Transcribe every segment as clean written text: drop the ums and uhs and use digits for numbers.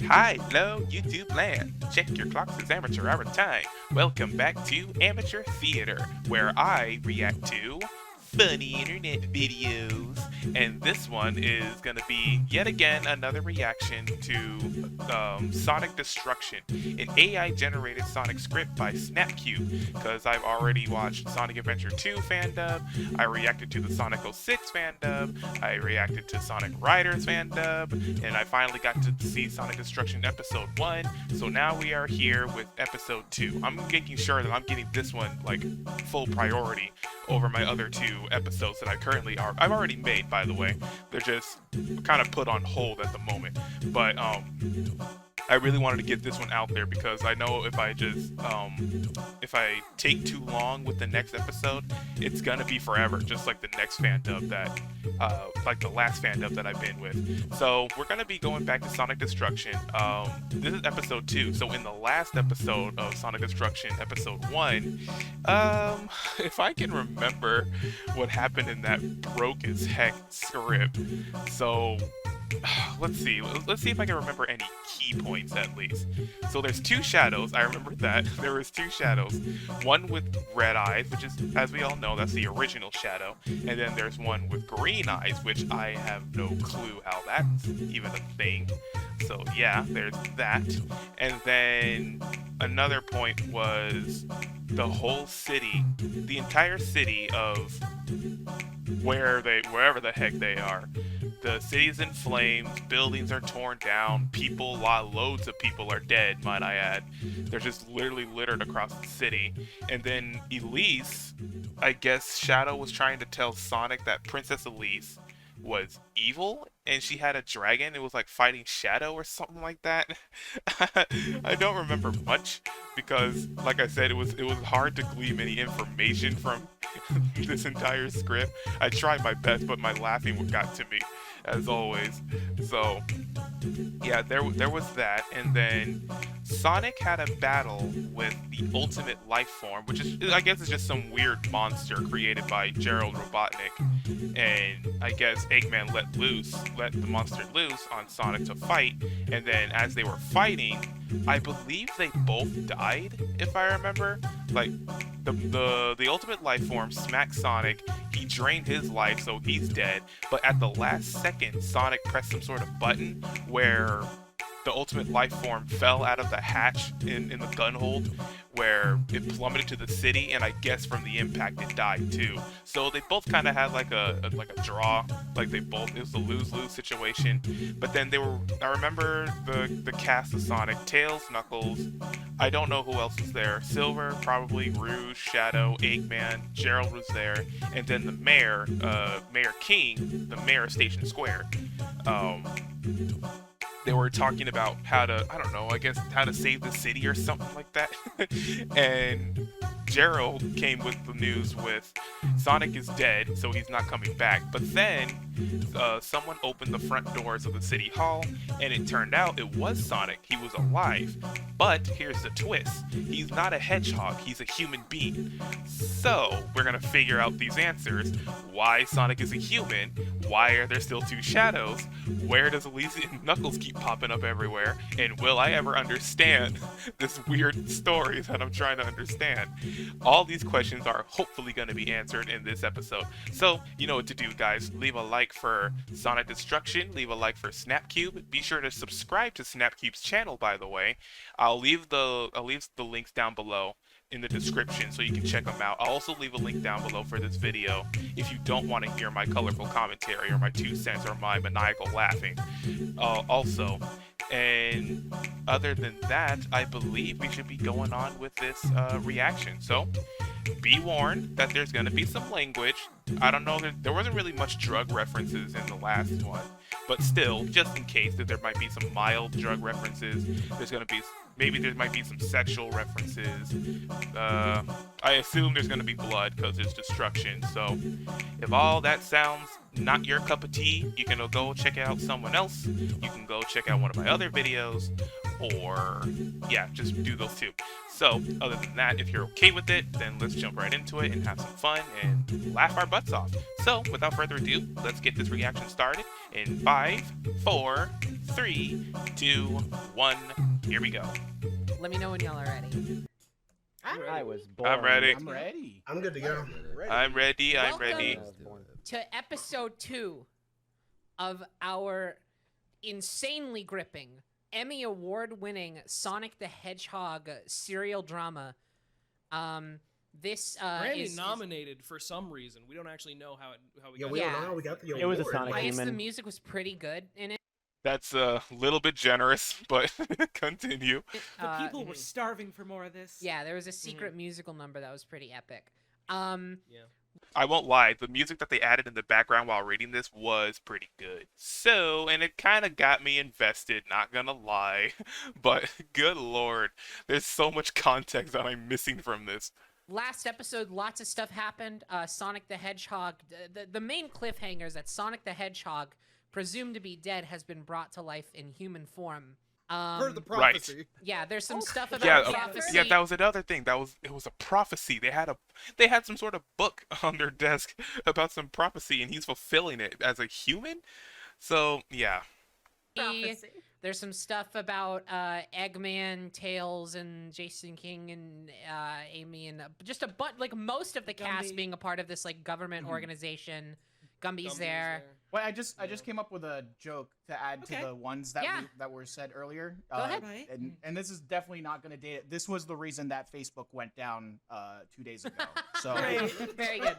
Hi, hello, YouTube land. Check your clocks, it's amateur hour time. Welcome back to Amateur Theater, where I react to funny internet videos. And this one is going to be yet again another reaction to Sonic Destruction, an AI generated Sonic script by Snapcube. Because I've already watched Sonic Adventure 2 fan dub, I reacted to the Sonic 06 fan dub, I reacted to Sonic Riders fan dub, and I finally got to see Sonic Destruction Episode 1. So now we are here with Episode 2. I'm making sure that I'm getting this one like full priority over my other two episodes that I've already made, by the way. They're just kind of put on hold at the moment. But I really wanted to get this one out there because I know if if I take too long with the next episode, it's gonna be forever, just like the next fan dub that, like the last fan dub that I've been with. So we're gonna be going back to Sonic Destruction. This is episode 2. So in the last episode of Sonic Destruction, episode 1, if I can remember what happened in that broke as heck script. So let's see. Let's see if I can remember any key points at least. So there's two shadows. I remember that. There was two shadows. One with red eyes, which is, as we all know, that's the original shadow. And then there's one with green eyes, which I have no clue how that's even a thing. So yeah, there's that. And then another point was the whole city, the entire city of wherever the heck they are. The city's in flames, buildings are torn down, loads of people are dead, might I add. They're just literally littered across the city. And then Elise, I guess Shadow was trying to tell Sonic that Princess Elise was evil and she had a dragon. It was like fighting Shadow or something like that. I don't remember much because, like I said, it was hard to glean any information from this entire script. I tried my best, but my laughing got to me, as always. So yeah, there was that, and then Sonic had a battle with the Ultimate Life Form, which is, I guess, is just some weird monster created by Gerald Robotnik, and I guess Eggman let the monster loose on Sonic to fight, and then as they were fighting, I believe they both died, if I remember. Like, the Ultimate Life Form smacked Sonic, he drained his life, so he's dead, but at the last second, Sonic pressed some sort of button where the Ultimate Life Form fell out of the hatch in the gun hold, where it plummeted to the city, and I guess from the impact it died too. So they both kind of had like a draw, like it was a lose-lose situation. But then I remember the cast of Sonic: Tails, Knuckles, I don't know who else was there, Silver, probably, Rouge, Shadow, Eggman, Gerald was there, and then the mayor, Mayor King, the mayor of Station Square. They were talking about how to, I don't know, I guess how to save the city or something like that. And Gerald came with the news with Sonic is dead, so he's not coming back. But then someone opened the front doors of the city hall, and it turned out it was Sonic. He was alive. But here's the twist. He's not a hedgehog, he's a human being. So we're gonna figure out these answers. Why Sonic is a human? Why are there still two shadows? Where does Elise and Knuckles keep popping up everywhere? And will I ever understand this weird story that I'm trying to understand? All these questions are hopefully going to be answered in this episode. So, you know what to do, guys. Leave a like for Sonic Destruction. Leave a like for Snapcube. Be sure to subscribe to Snapcube's channel, by the way. I'll leave the links down below in the description so you can check them out. I'll also leave a link down below for this video if you don't want to hear my colorful commentary or my 2 cents or my maniacal laughing. Also, and other than that, I believe we should be going on with this reaction. So be warned that there's going to be some language. I don't know, there wasn't really much drug references in the last one, but still, just in case that there might be some mild drug references, maybe there might be some sexual references. I assume there's going to be blood because there's destruction. So if all that sounds not your cup of tea, you can go check out someone else. You can go check out one of my other videos, or yeah, just do those two. So, other than that, if you're okay with it, then let's jump right into it and have some fun and laugh our butts off. So, without further ado, let's get this reaction started in 5, 4, 3, 2, 1. Here we go. Let me know when y'all are ready. I was born. I'm ready. I'm ready. I'm good to go. I'm ready. I'm Welcome. ready. To episode 2 of our insanely gripping, Emmy Award-winning Sonic the Hedgehog serial drama. This Randy is nominated for some reason. We don't actually know how we got We Yeah. don't know how we got the award. It was a Sonic I guess the Demon. music was pretty good in it. That's a little bit generous, but continue. The people mhm. were starving for more of this. Yeah, there was a secret musical number that was pretty epic. I won't lie, the music that they added in the background while reading this was pretty good. So, and it kind of got me invested, not gonna lie. But, good lord, there's so much context that I'm missing from this. Last episode, lots of stuff happened. Sonic the Hedgehog, the main cliffhanger is that Sonic the Hedgehog, presumed to be dead, has been brought to life in human form. Per the Right. prophecy. Yeah, there's some stuff about Yeah, prophecy. yeah, that was another thing. It was a prophecy. They had some sort of book on their desk about some prophecy, and he's fulfilling it as a human. So, yeah. There's some stuff about Eggman, Tails, and Jason King, and Amy, and just most of the cast Gumby. being a part of this like government organization. Gumby's there. Wait, I just came up with a joke to add Okay. to the ones that Yeah. that were said earlier. Go ahead. Right. And this is definitely not going to date it. This was the reason that Facebook went down 2 days ago. So Great. Very good.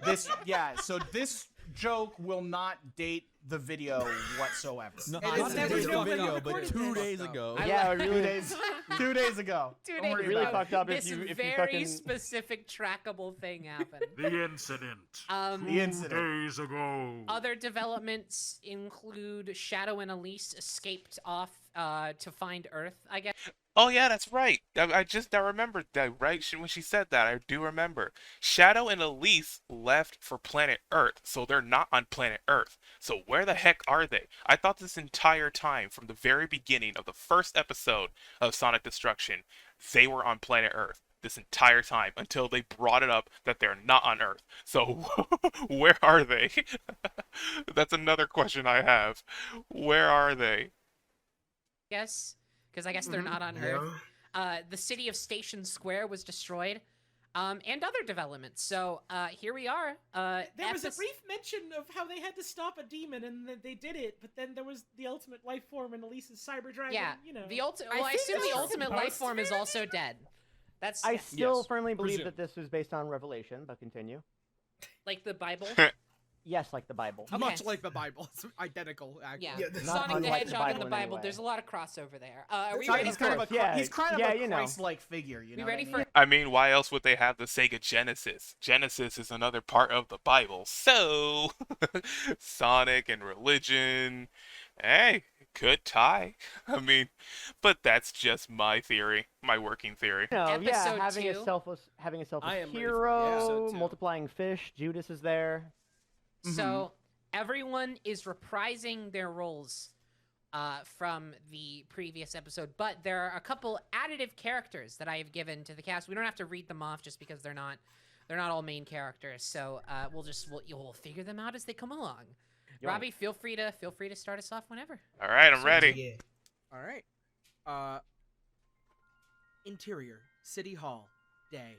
so this joke will not date the video whatsoever. No, It not is today's never video, recorded but this. 2 days ago. I Yeah, love- it really is. 2 days ago. 2 Don't days worry really ago, about fucked up this if you very fucking- specific trackable thing happened. The incident. The incident. Days ago. Other developments include Shadow and Elise escaped off to find Earth, I guess. Oh yeah, that's right. I remembered that, right? When she said that, I do remember. Shadow and Elise left for planet Earth, so they're not on planet Earth. So where the heck are they? I thought this entire time, from the very beginning of the first episode of Sonic Destruction, they were on planet Earth. This entire time, until they brought it up that they're not on Earth. So, where are they? That's another question I have. Where are they? Guess because I guess they're not on Yeah. Earth. The city of Station Square was destroyed, and other developments. So here we are. There was a brief mention of how they had to stop a demon, and that they did it. But then there was the ultimate life form and Elise's cyber dragon. Yeah, You know. the ultimate. I Well, I think assume the that's ultimate life supposed form to is be- also dead. That's I still Yes, firmly believe presume. that this was based on Revelation, but continue. like the Bible. Yes, like the Bible. Okay. Much like the Bible. It's identical, actually. Yeah, Yeah, this- Not Sonic the unlike the Hedgehog and Bible the in any Bible. way. There's a lot of crossover there. Are we So ready he's for? kind of a Yeah, he's kind of yeah, a you know. Christ-like figure. You We know ready what I mean? for? I mean, why else would they have the Sega Genesis? Genesis is another part of the Bible. So, Sonic and religion, hey, could tie. I mean, but that's just my theory, my working theory. No, Episode yeah, having a 2. selfless I am ready for hero, episode 2. multiplying fish. Judas is there. So everyone is reprising their roles from the previous episode, but there are a couple additive characters that I have given to the cast. We don't have to read them off just because they're not all main characters. So you'll figure them out as they come along. Yoink. Robbie, feel free to start us off whenever. All right, I'm ready. Yeah. All right. Interior, City Hall, day.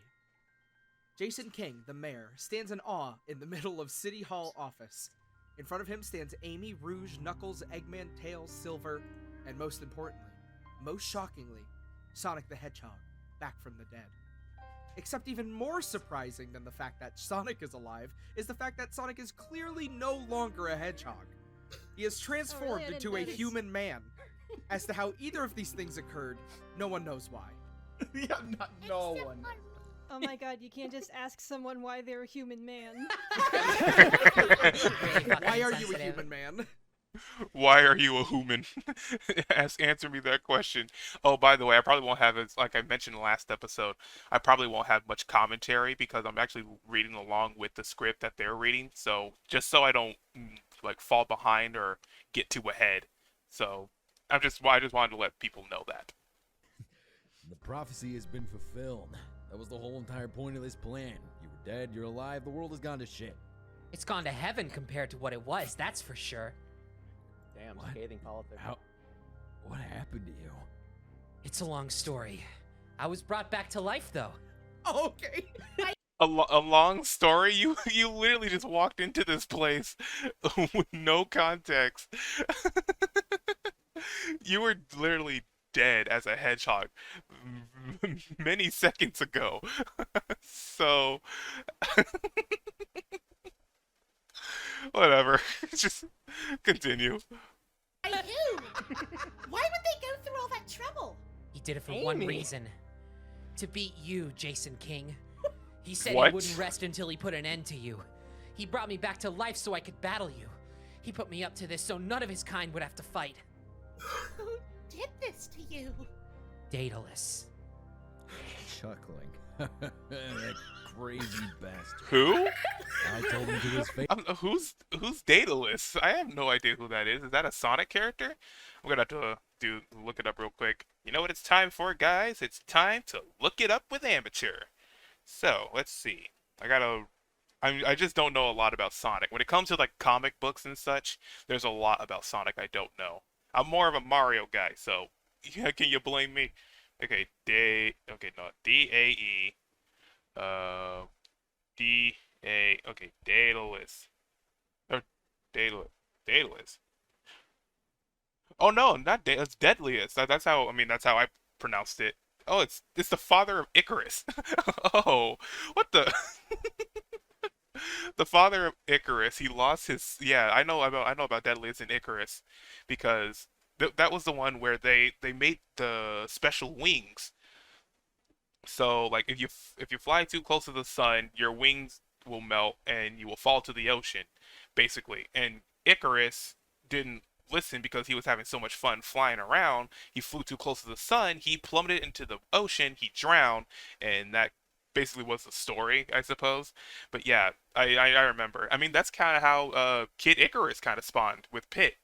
Jason King, the mayor, stands in awe in the middle of City Hall office. In front of him stands Amy, Rouge, Knuckles, Eggman, Tails, Silver, and most importantly, most shockingly, Sonic the Hedgehog, back from the dead. Except even more surprising than the fact that Sonic is alive is the fact that Sonic is clearly no longer a hedgehog. He is transformed I didn't into a notice. human man. As to how either of these things occurred, no one knows why. Yeah, no one. Oh my god, you can't just ask someone why they're a human man. Really fucking Why are you a insensitive. human man? Why are you a human? Answer me that question. Oh, by the way, I probably won't have, like I mentioned in the last episode, I probably won't have much commentary because I'm actually reading along with the script that they're reading. So just so I don't like fall behind or get too ahead. So I just wanted to let people know that. The prophecy has been fulfilled. That was the whole entire point of this plan. You were dead, you're alive, the world has gone to shit. It's gone to heaven compared to what it was, that's for sure. Damn, What? scathing politics. What happened to you? It's a long story. I was brought back to life, though. Okay. A long story? You literally just walked into this place with no context. You were literally dead as a hedgehog many seconds ago. So whatever. Just continue. Why would they go through all that trouble? He did it for one Amy. reason. To beat you, Jason King. He said What? he wouldn't rest until he put an end to you. He brought me back to life so I could battle you. He put me up to this so none of his kind would have to fight. Who did this to you? Daedalus. Chuckling. That crazy bastard. Who? I told him to his face. Who's Daedalus? I have no idea who that is. Is that a Sonic character? I'm gonna have to look it up real quick. You know what it's time for, guys? It's time to look it up with Amateur. So let's see. I just don't know a lot about Sonic. When it comes to like comic books and such, there's a lot about Sonic I don't know. I'm more of a Mario guy, so yeah, can you blame me? Okay, D-A-E. Okay, Daedalus. Or Daedalus. Oh no, not it's Deadliest. That's how I pronounced it. Oh, it's the father of Icarus. Oh, what the? The father of Icarus. He lost his. Yeah, I know about Deadliest and Icarus, because that was the one where they made the special wings. So like if you fly too close to the sun, your wings will melt and you will fall to the ocean, basically. And Icarus didn't listen because he was having so much fun flying around. He flew too close to the sun, he plummeted into the ocean, he drowned, and that basically was the story, I suppose. But yeah, I remember. I mean, that's kind of how Kid Icarus kind of spawned with Pit.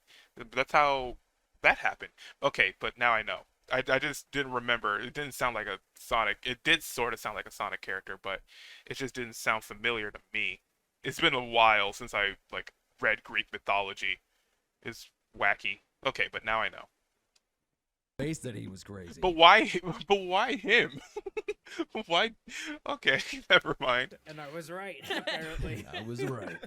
That's how that happened. Okay, but now I know. I just didn't remember. It didn't sound like a Sonic. It did sort of sound like a Sonic character, but it just didn't sound familiar to me. It's been a while since I like read Greek mythology. It's wacky. Okay, but now I know. Face that he was crazy. But why? But why him? Why? Okay, never mind. And I was right, apparently. I was right.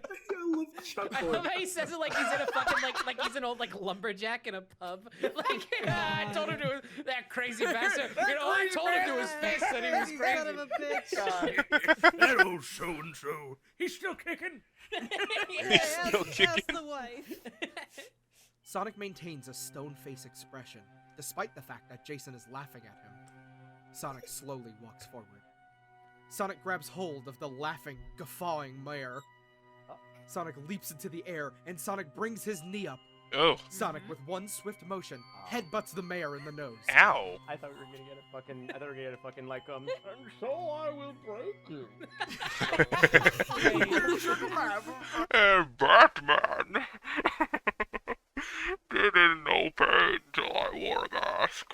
I love how he says it like he's in a fucking like he's an old like lumberjack in a pub. Like I told him to that crazy bastard. I told him to his face that he was crazy. Son of a bitch. That old so-and-so. He's still kicking. Yeah, still ask kicking. the wife. Sonic maintains a stone face expression, despite the fact that Jason is laughing at him. Sonic slowly walks forward. Sonic grabs hold of the laughing, guffawing mayor. Sonic leaps into the air, and Sonic brings his knee up. Oh, Sonic, with one swift motion, headbutts the mayor in the nose. ow. I thought we were gonna get a fucking like and so I will break you. Batman didn't know pain till I wore a mask.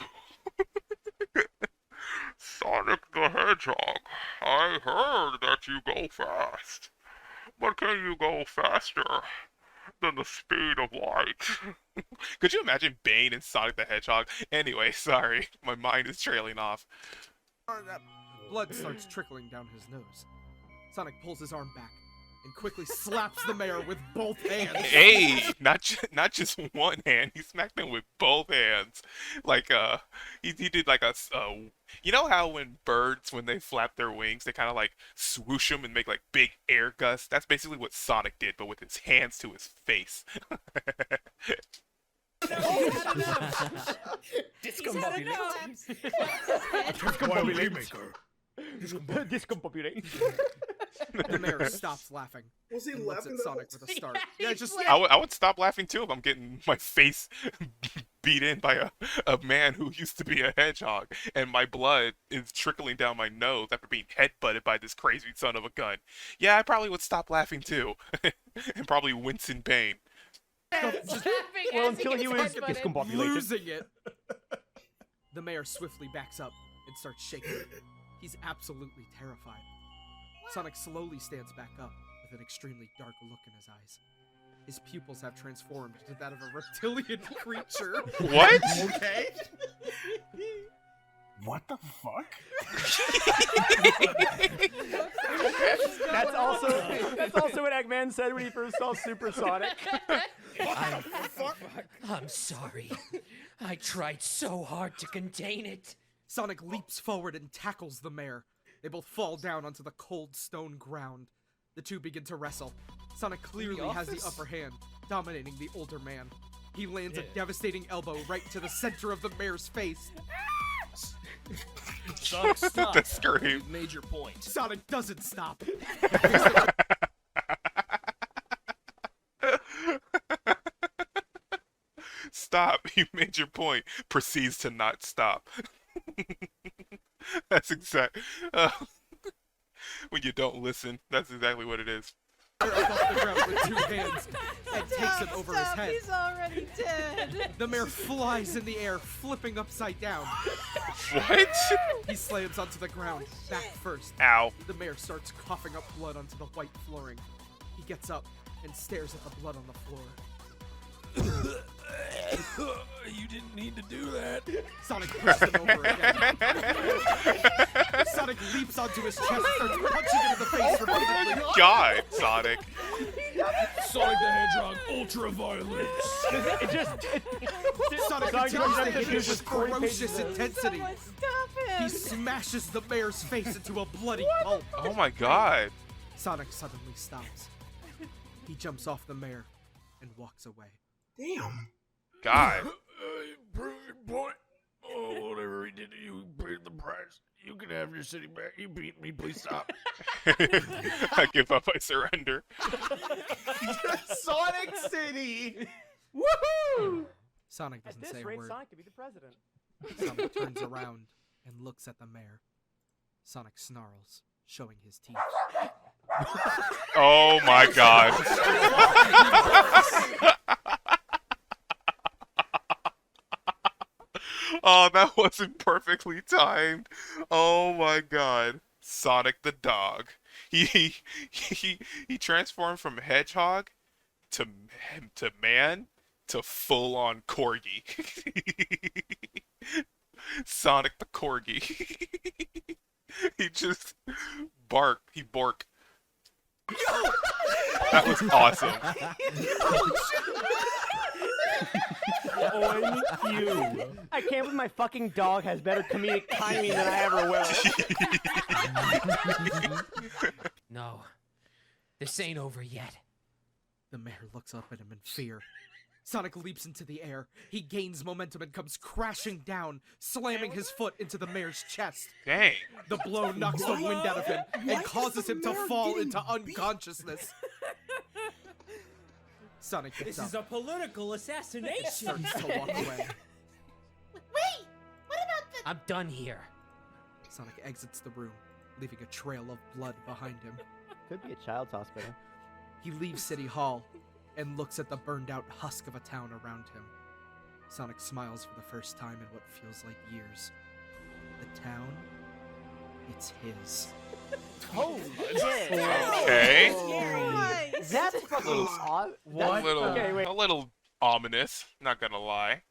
Sonic the Hedgehog, I heard that you go fast. But can you go faster than the speed of light? Could you imagine Bane and Sonic the Hedgehog? Anyway, sorry, my mind is trailing off. Blood starts trickling down his nose. Sonic pulls his arm back and quickly slaps the mayor with both hands. Hey, not just one hand. He smacked him with both hands. Like he did like a you know how when birds, when they flap their wings, they kind of like swoosh them and make like big air gusts. That's basically what Sonic did, but with his hands to his face. Discombobulator. Discombobulate. The mayor stops laughing. Was he and looks laughing at that Sonic whole with a start. Yeah, just I would stop laughing too if I'm getting my face beat in by a man who used to be a hedgehog, and my blood is trickling down my nose after being headbutted by this crazy son of a gun. Yeah, I probably would stop laughing too, and probably wince in pain. Well, until he was discombobulated. losing it. The mayor swiftly backs up and starts shaking. He's absolutely terrified. Sonic slowly stands back up with an extremely dark look in his eyes. His pupils have transformed into that of a reptilian creature. What? Okay. What the fuck? That's also what Eggman said when he first saw Supersonic. I'm sorry. I tried so hard to contain it. Sonic leaps forward and tackles the mayor. They both fall down onto the cold stone ground. The two begin to wrestle. Sonic clearly has the upper hand, dominating the older man. He lands a devastating elbow right to the center of the mayor's face. Sonic, stop. The scream. You've made your point. Sonic doesn't stop. Stop. You made your point. Proceeds to not stop. That's exact. When you don't listen, that's exactly what it is. Off the ground with two hands and takes him over his head. He's already dead. The mayor flies in the air, flipping upside down. What? He slams onto the ground, back first. Ow. The mayor starts coughing up blood onto the white flooring. He gets up and stares at the blood on the floor. You didn't need to do that. Sonic pushes him over again. Sonic leaps onto his chest and starts punching him in the face repeatedly. God, Sonic. Sonic the Hedgehog, ultra violence. Sonic continues to hit him with ferocious intensity. Someone stop him. He smashes the mayor's face into a bloody pulp. Oh my God. Sonic suddenly stops. He jumps off the mayor and walks away. Damn. God. Prove your point. Oh, whatever he did to you, he paid the price. You can have your city back. You beat me. Please stop. I give up. I surrender. Sonic City. Woohoo! Sonic At doesn't this say a rate, word. Sonic could be the president. Sonic turns around and looks at the mayor. Sonic snarls, showing his teeth. Oh my God. Oh, that wasn't perfectly timed. Oh my God. Sonic the dog. He transformed from hedgehog to man to full on corgi. Sonic the corgi. He just bark. He bork. That was awesome. On you. I can't believe my fucking dog has better comedic timing than I ever will. No, this ain't over yet. The mayor looks up at him in fear. Sonic leaps into the air. He gains momentum and comes crashing down, slamming his foot into the mayor's chest. Dang. The blow knocks the wind out of him and causes him to fall into unconsciousness. Sonic gets up, a political assassination. starts to walk away. Wait! What about the... I'm done here. Sonic exits the room, leaving a trail of blood behind him. Could be a child's hospital. He leaves City Hall and looks at the burned-out husk of a town around him. Sonic smiles for the first time in what feels like years. The town, it's his. Oh, shit. Okay. That's fucking odd. A little ominous, not gonna lie.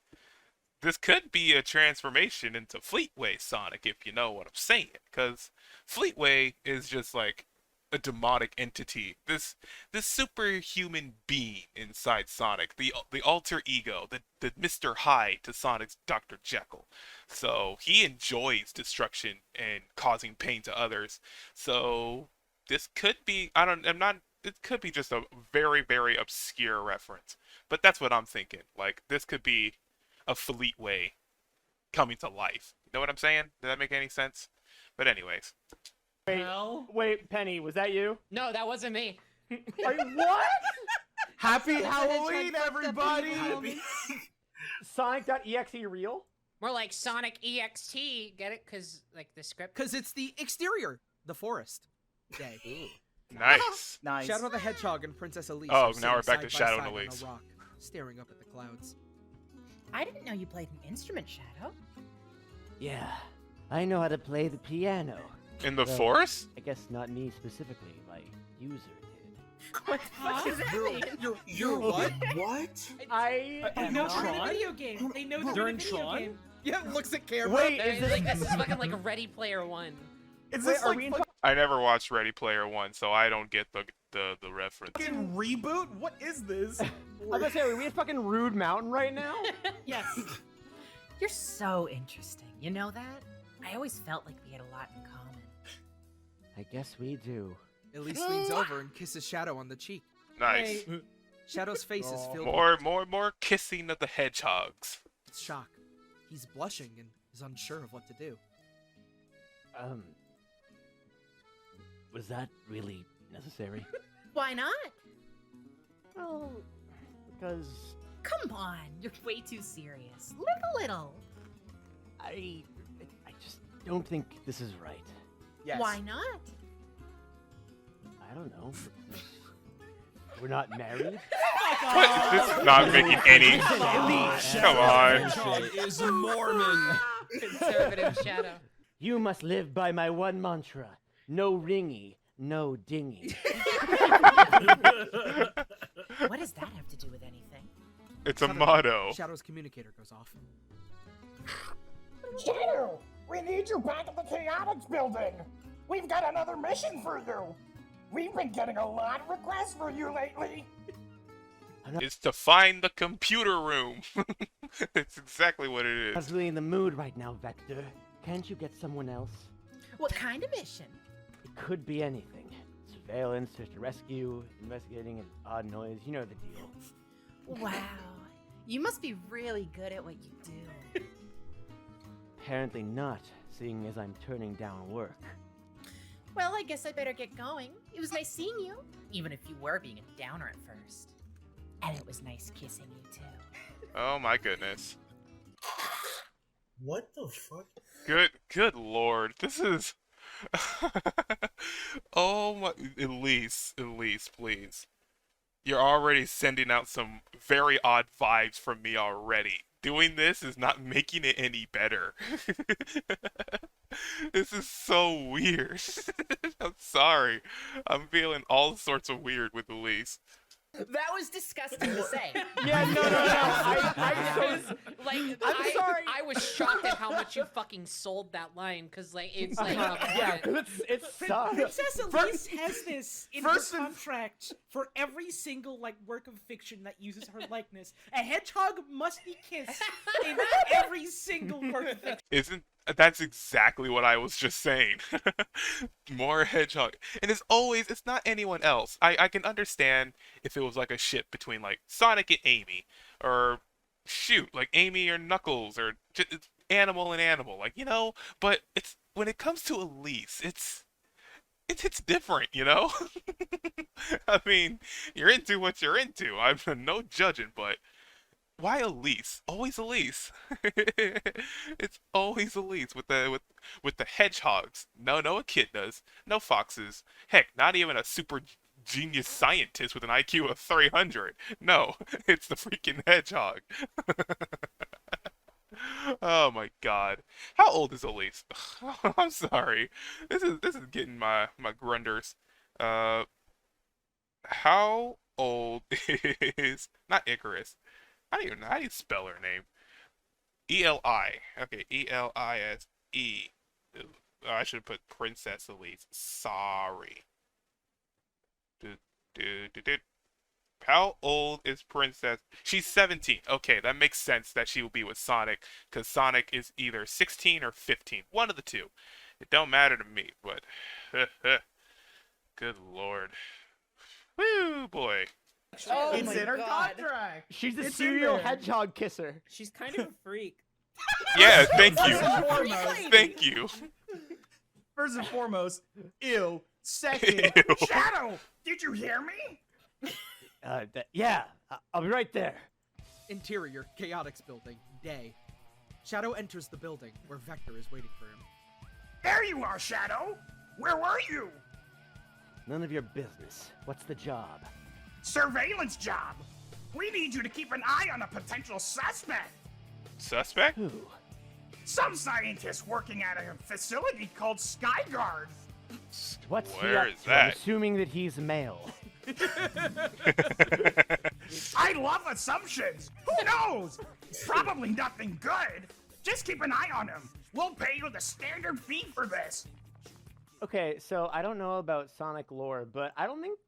This could be a transformation into Fleetway Sonic, if you know what I'm saying. Because Fleetway is just like a demonic entity. This superhuman being inside Sonic, the alter ego, the Mr. Hyde to Sonic's Dr. Jekyll. So he enjoys destruction and causing pain to others. So this could be it could be just a very, very obscure reference. But that's what I'm thinking. Like, this could be a Fleetway coming to life. You know what I'm saying? Did that make any sense? But anyways. Wait, Penny, was that you? No, that wasn't me. What? Happy Halloween, everybody! Sonic.exe real? More like Sonic EXT. Get it? Cause like the script. Because it's the exterior, the forest. Day. Nice. Nice. Shadow the Hedgehog and Princess Elise. Oh, are now we're sitting back to side by Shadow side and on Elise. a rock, staring up at the clouds. I didn't know you played an instrument, Shadow. Yeah, I know how to play the piano. In the Well, forest? I guess not me specifically. My user did. What the fuck does that mean? You're what? What? They know Tron? they're in a video game. They know they're They're in a in video Tron? game. Yeah, looks at camera. Wait, This is fucking like a Ready Player One. Is this like I never watched Ready Player One, so I don't get the reference. fucking reboot? What is this? I'm gonna say, are we at fucking Rude Mountain right now? Yes. You're so interesting. You know that? I always felt like we had a lot in common. I guess we do. Elise leans over and kisses Shadow on the cheek. Nice. Wait. Shadow's face is filled More kissing of the hedgehogs. with shock. He's blushing and is unsure of what to do. Was that really necessary? Why not? Well, because Come on, you're way too serious. Live a little. I just don't think this is right. Yes. Why not? I don't know. We're not married. What? This is not making any. Come on. Hedgehog is Mormon. Conservative Shadow. You must live by my one mantra: no ringy, no dingy. What does that have to do with anything? It's a motto. Shadow's communicator goes off. Shadow, we need you back at the Chaotix building. We've got another mission for you. We've been getting a lot of requests for you lately. It's to find the computer room. It's exactly what it I was is. really in the mood right now, Vector. Can't you get someone else? What kind of mission? It could be anything. Surveillance, search and rescue, investigating an odd noise. You know the deal. Wow. You must be really good at what you do. Apparently not, seeing as I'm turning down work. Well, I guess I better get going. It was nice seeing you. Even if you were being a downer at first. And it was nice kissing you too. Oh my goodness. What the fuck? Good lord. This is. Oh my. Elise, please. You're already sending out some very odd vibes from me already. Doing this is not making it any better. This is so weird. I'm sorry. I'm feeling all sorts of weird with Elise. That was disgusting to say. Yeah, no. I'm sorry. I was shocked at how much you fucking sold that line, because like it's like Yeah, because it sucks. Princess Elise has this in her contract for every single like work of fiction that uses her likeness. A hedgehog must be kissed in every single work of fiction. That's exactly what I was just saying. More hedgehog. And it's not anyone else. I can understand if it was like a ship between like Sonic and Amy, or shoot, like Amy or Knuckles, or just animal and animal, like, you know, but it's when it comes to Elise, it's different, you know? I mean, you're into what you're into. I'm no judging, but why Elise? Always Elise. It's always Elise with the hedgehogs. No echidnas, no foxes. Heck, not even a super genius scientist with an IQ of 300. No, it's the freaking hedgehog. Oh my god. How old is Elise? I'm sorry. This is getting my grunders. How old is not Icarus? I don't even know how do you spell her name. Eli. Okay, Elise. Oh, I should have put Princess Elise. Sorry. How old is Princess? She's 17. Okay, that makes sense that she will be with Sonic, because Sonic is either 16 or 15. One of the two. It don't matter to me, but good lord. Woo, boy. Oh It's in her contract. She's a It's serial in there. hedgehog kisser. She's kind of a freak. Yeah, thank you. First and foremost, Thank you. First and foremost, ew. Second, Ew. Shadow, did you hear me? Yeah, I'll be right there. Interior, Chaotix building, day. Shadow enters the building, where Vector is waiting for him. There you are, Shadow. Where were you? None of your business. What's the job? Surveillance job. We need you to keep an eye on a potential suspect. Suspect? Who? Some scientist working at a facility called Skyguard. What's he Where up is to? I'm that? assuming that he's male. I love assumptions. Who knows? Probably nothing good. Just keep an eye on him. We'll pay you the standard fee for this. Okay, so I don't know about Sonic lore, but I don't think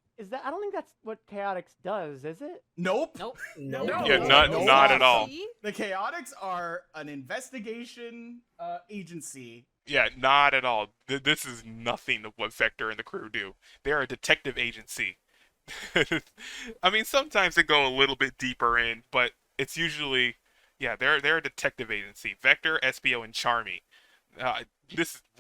that's what Chaotix does, is it? Nope. Nope. No. Yeah, not at all. See? The Chaotix are an investigation agency. Yeah, not at all. This is nothing of what Vector and the crew do. They're a detective agency. I mean, sometimes they go a little bit deeper in, but it's usually, yeah, they're a detective agency. Vector, Espio, and Charmy.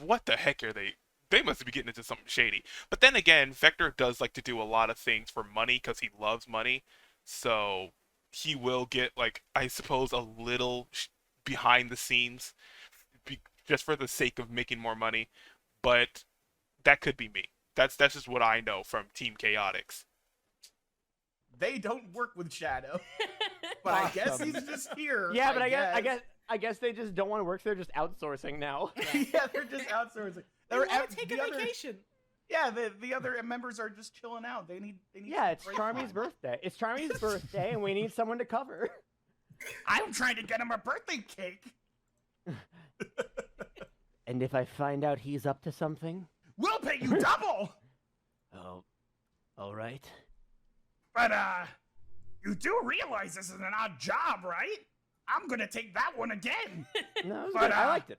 What the heck are they? They must be getting into something shady. But then again, Vector does like to do a lot of things for money because he loves money. So he will get, like, I suppose, a little behind the scenes just for the sake of making more money. But that could be me. That's just what I know from Team Chaotix. They don't work with Shadow, but I guess he's just here. Yeah, but I guess they just don't want to work, so they're just outsourcing now. Yeah, they're just outsourcing. They want to take a vacation. Yeah, the other members are just chilling out. They need. Yeah, it's break Charmy's time. birthday. It's Charmy's birthday, and we need someone to cover. I'm trying to get him a birthday cake. And if I find out he's up to something? We'll pay you double. Oh, all right. But, you do realize this is an odd job, right? I'm gonna take that one again. No, it was But, good. I liked it.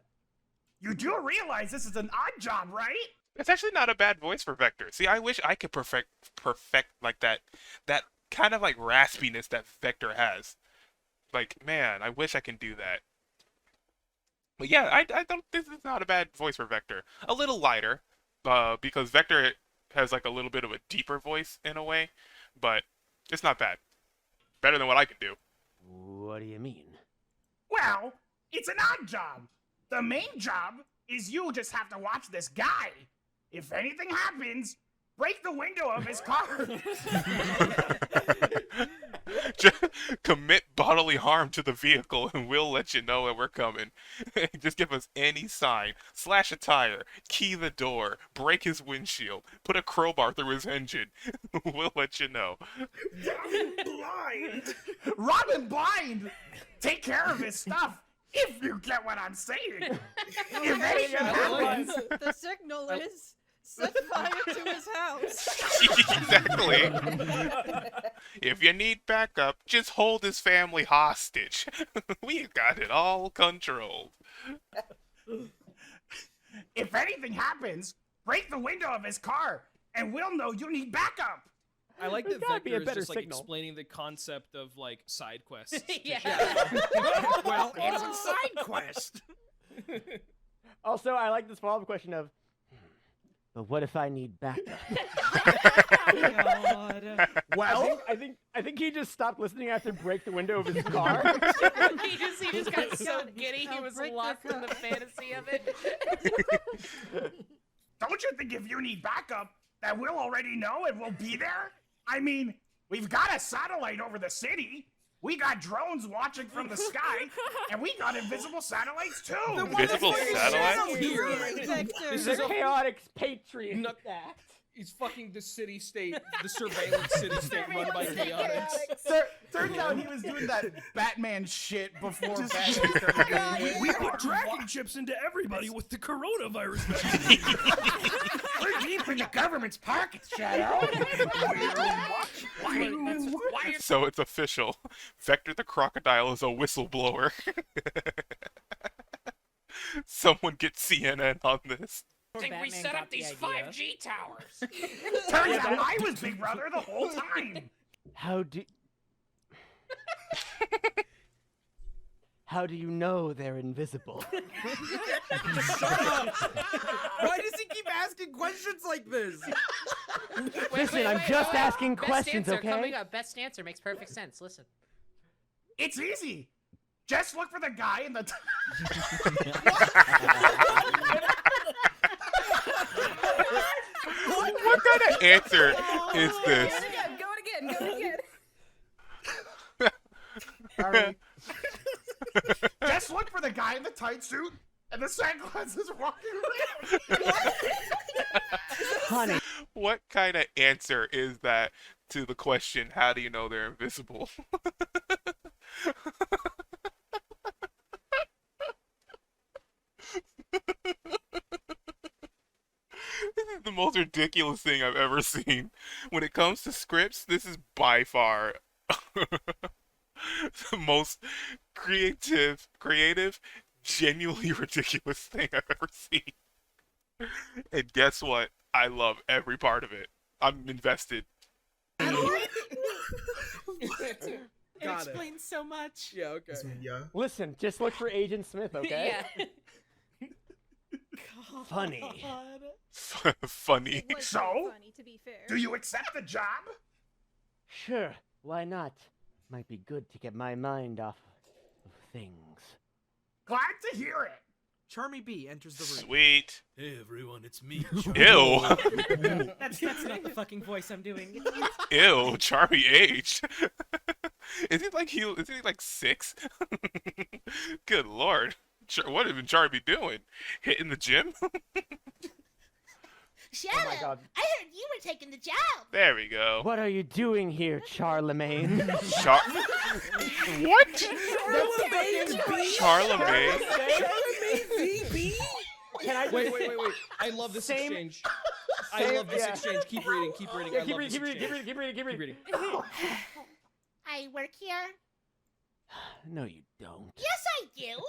You do realize this is an odd job, right? It's actually not a bad voice for Vector. See, I wish I could perfect like that kind of like raspiness that Vector has. Like, man, I wish I can do that. But yeah, I don't. This is not a bad voice for Vector. A little lighter, because Vector has like a little bit of a deeper voice in a way, but it's not bad. Better than what I can do. What do you mean? Well, it's an odd job. The main job is you just have to watch this guy. If anything happens, break the window of his car. Just commit bodily harm to the vehicle, and we'll let you know when we're coming. Just give us any sign. Slash a tire, key the door, break his windshield, put a crowbar through his engine. We'll let you know. Blind. Robin Blind. Take care of his stuff. If you get what I'm saying. If anything happens. The signal is set fire to his house. Exactly. If you need backup, just hold his family hostage. We got it all controlled. If anything happens, break the window of his car, and we'll know you need backup. I like There's that gotta be a Vector is better just like signal. explaining the concept of like side quests. Yeah. Well, it's a side quest. Also, I like this follow-up question of, but what if I need backup? God. Well, I think he just stopped listening after break the window of his car. he just got so giddy. He was lost in the fantasy of it. Don't you think if you need backup, that we'll already know and we'll be there? I mean, we've got a satellite over the city. We got drones watching from the sky, and we got invisible satellites too. Invisible satellites? This The is a Chaotix Patriot No- Act. He's fucking the city-state, the surveillance city-state run by Chaotix. turns out he was doing that Batman shit before Batman started doing it. We put tracking chips into everybody with the coronavirus vaccine. We're deep in the government's pockets, Shadow. So it's official. Vector the Crocodile is a whistleblower. Someone get CNN on this. I think we set up these 5G towers. Turns out I was Big Brother the whole time. How do you know they're invisible? Why does he keep asking questions like this? Listen, I'm just asking Best questions, answer okay? coming up. Best answer makes perfect sense. Listen. It's easy. Just look for the guy in the. What kind of answer is this? Go it again. Sorry. Just look for the guy in the tight suit and the sunglasses walking around. Honey. What kind of answer is that to the question, how do you know they're invisible? This is the most ridiculous thing I've ever seen. When it comes to scripts, this is by far the most creative, genuinely ridiculous thing I've ever seen. And guess what? I love every part of it. I'm invested. It Got it. explains so much. Yeah, okay. Listen, just look for Agent Smith, okay? Yeah. Funny. Funny. It was So? very funny, to be fair. Do you accept the job? Sure, why not? Might be good to get my mind off of things. Glad to hear it. Charmy B enters the room. Sweet. Hey everyone, it's me. Ew. That's not the fucking voice I'm doing. Ew. Charmy aged. Is he like 6? Good lord. What have Charmy doing? Hitting the gym? Shut Oh my up! God. I heard you were taking the job. There we go. What are you doing here, Charlemagne? What? Charlemagne. Charlemagne? Can I Wait. I love this Same- exchange. I love this exchange. Keep reading. Yeah, I love this exchange. keep reading. I work here. No, you don't. Yes, I do.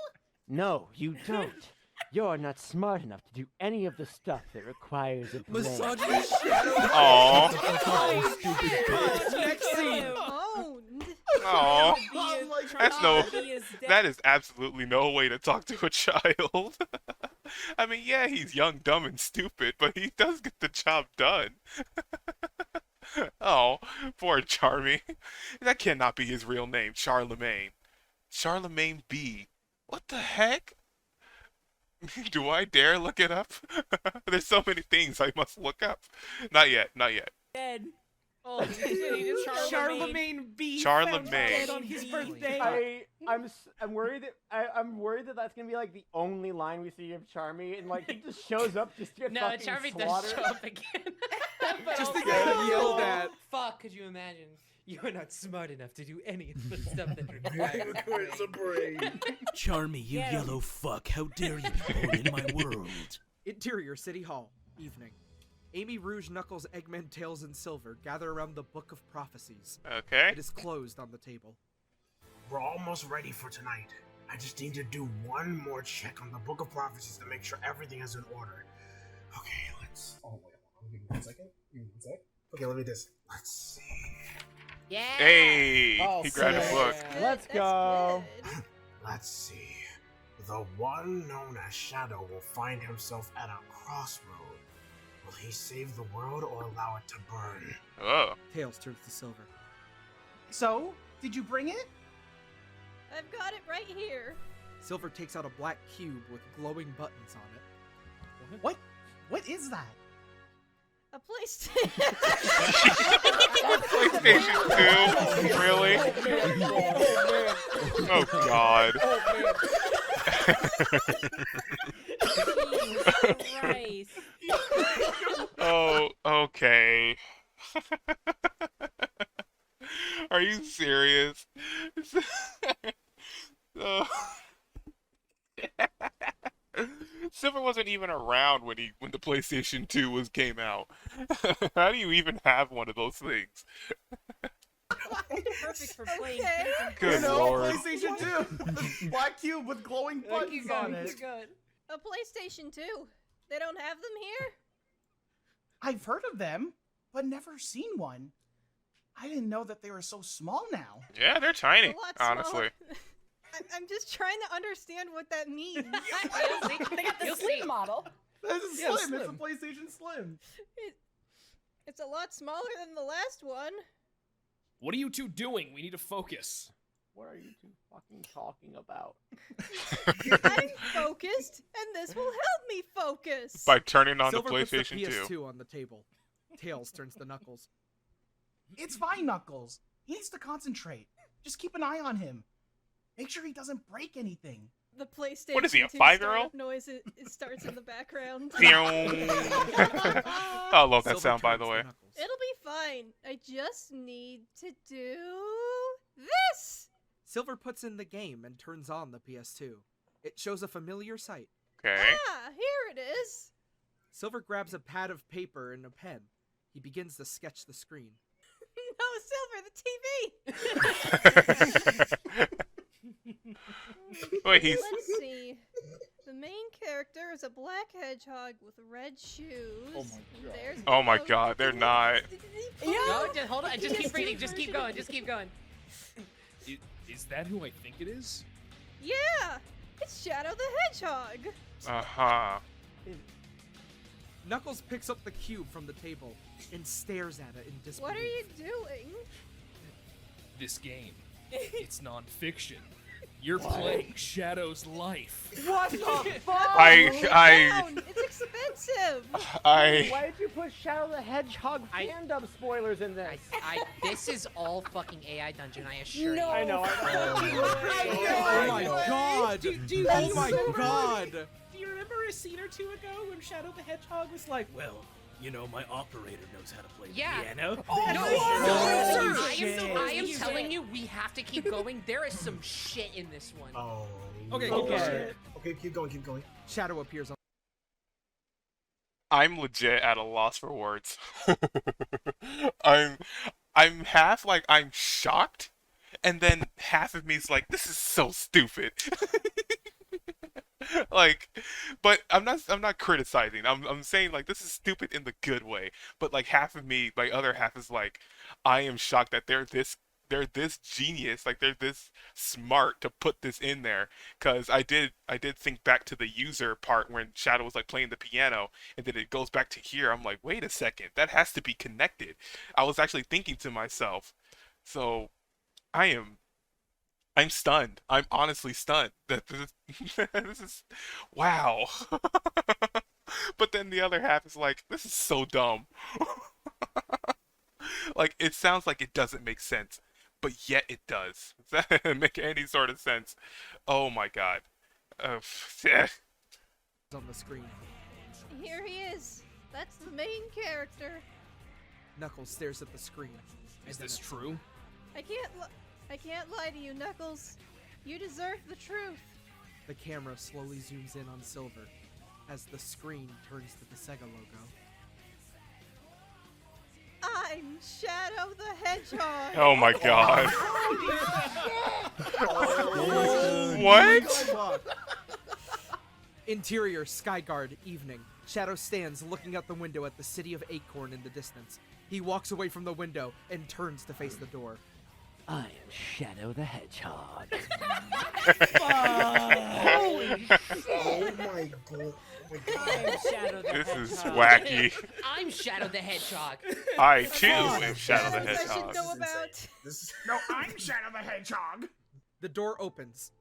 No, you don't. You're not smart enough to do any of the stuff that requires a brain. Misogynist shadow. Aww. Next scene. Owned. Aww. Oh my That's God. that is absolutely no way to talk to a child. I mean, yeah, he's young, dumb, and stupid, but he does get the job done. Oh, poor Charmy. That cannot be his real name, Charlemagne. Charlemagne B. What the heck? Do I dare look it up? There's so many things I must look up. Not yet. Dead. Oh, Charlemagne B. Charlemagne. found dead on his birthday. I'm worried that that's gonna be like the only line we see of Charmy, and like he just shows up just to get No, fucking Charmy does slaughtered. show up again. But Just also- to get yelled at. Fuck, could you imagine? You're not smart enough to do any of the stuff that requires a brain. Charmy, you Get 'em. yellow fuck. How dare you be born in my world? Interior City Hall. Evening. Amy, Rouge, Knuckles, Eggman, Tails, and Silver gather around the Book of Prophecies. Okay. It is closed on the table. We're almost ready for tonight. I just need to do one more check on the Book of Prophecies to make sure everything is in order. Okay, let's. Oh wait, hold on. Give me 1 second. Okay, let me just. Let's see. Yeah. Hey, Oh, he grabbed his sick. book. Let's That's go. good. Let's see. The one known as Shadow will find himself at a crossroad. Will he save the world or allow it to burn? Oh. Tails turns to Silver. So, did you bring it? I've got it right here. Silver takes out a black cube with glowing buttons on it. What is that? A PlayStation. PlayStation 2? Really? Oh god. Jesus Christ. Oh, okay. Are you serious? Oh. Silver wasn't even around when the PlayStation 2 came out. How do you even have one of those things? Perfect for playing. Okay. Good lord. PlayStation 2. Black cube with glowing buttons on it. A PlayStation 2. They don't have them here? I've heard of them, but never seen one. I didn't know that they were so small now. Yeah, they're tiny, A lot honestly. smaller. I'm just trying to understand what that means. They got the Slim model. This is Yeah, Slim. It's a Slim. PlayStation Slim. It's a lot smaller than the last one. What are you two doing? We need to focus. What are you two fucking talking about? I'm focused, and this will help me focus. By turning on Silver the puts PlayStation the 2. PS2 on the table. Tails turns to Knuckles. It's fine, Knuckles. He needs to concentrate. Just keep an eye on him. Make sure he doesn't break anything. The PlayStation What is he, a 2 5-year-old? startup noise it starts in the background. I love that Silver sound, by turns the to way. Knuckles. It'll be fine. I just need to do this. Silver puts in the game and turns on the PS2. It shows a familiar sight. Okay. Ah, here it is. Silver grabs a pad of paper and a pen. He begins to sketch the screen. No, Silver, the TV. Wait, he's. Let's see. The main character is a black hedgehog with red shoes. Oh my god. There's Oh my the- god, they're not. No, just hold on. Just keep reading. Just keep going. Just keep going. Is that who I think it is? Yeah, it's Shadow the Hedgehog. Uh-huh. Knuckles picks up the cube from the table and stares at it in disbelief. What are you doing? This game. It's non-fiction. You're playing Shadow's life. What the fuck? Down. It's expensive. I. Why did you put Shadow the Hedgehog fandom spoilers in this? This is all fucking AI Dungeon, I assure you. I know. Oh my god! Do you Oh remember- my god! Do you remember a scene or two ago when Shadow the Hedgehog was like, Well, you know, my operator knows how to play Yeah. the piano. I am telling you, we have to keep going. There is some shit in this one. Oh. Okay, Okay. Okay, keep going, keep going. Shadow appears on. I'm legit at a loss for words. I'm half like I'm shocked, and then half of me is like, this is so stupid. Like, but I'm not criticizing. I'm saying like this is stupid in the good way. But like half of me, my other half is like, I am shocked that they're this genius, like they're this smart to put this in there. Cause I did think back to the user part when Shadow was like playing the piano, and then it goes back to here. I'm like, wait a second, that has to be connected. I was actually thinking to myself, so I'm stunned. I'm honestly stunned that this is wow. But then the other half is like, this is so dumb. Like, it sounds like it doesn't make sense, but yet it does. Does that make any sort of sense? Oh my god. Yeah. On the screen. Here he is. That's the main character. Knuckles stares at the screen. Is this true? I can't lie to you, Knuckles. You deserve the truth. The camera slowly zooms in on Silver as the screen turns to the Sega logo. I'm Shadow the Hedgehog. Oh my god. What? Interior, Skyguard, evening. Shadow stands looking out the window at the city of Acorn in the distance. He walks away from the window and turns to face the door. I am Shadow the Hedgehog. Holy shit. Oh my god. I'm Shadow the This is Hedgehog. wacky. I'm Shadow the Hedgehog. I too am Shadow the I should Hedgehog. know about. No, I'm Shadow the Hedgehog. The door opens.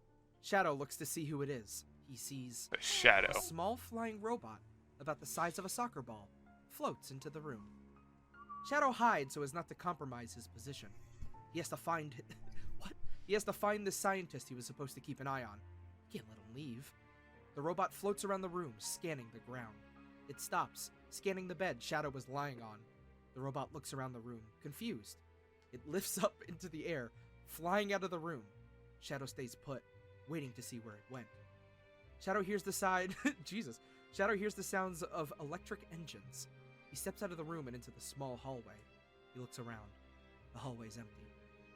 Shadow looks to see who it is. He sees The Shadow. a small flying robot about the size of a soccer ball floats into the room. Shadow hides so as not to compromise his position. He has to find what? He has to find the scientist he was supposed to keep an eye on. He can't let him leave. The robot floats around the room, scanning the ground. It stops, scanning the bed Shadow was lying on. The robot looks around the room, confused. It lifts up into the air, flying out of the room. Shadow stays put, waiting to see where it went. Shadow hears the side. Jesus. Shadow hears the sounds of electric engines. He steps out of the room and into the small hallway. He looks around. The hallway's empty.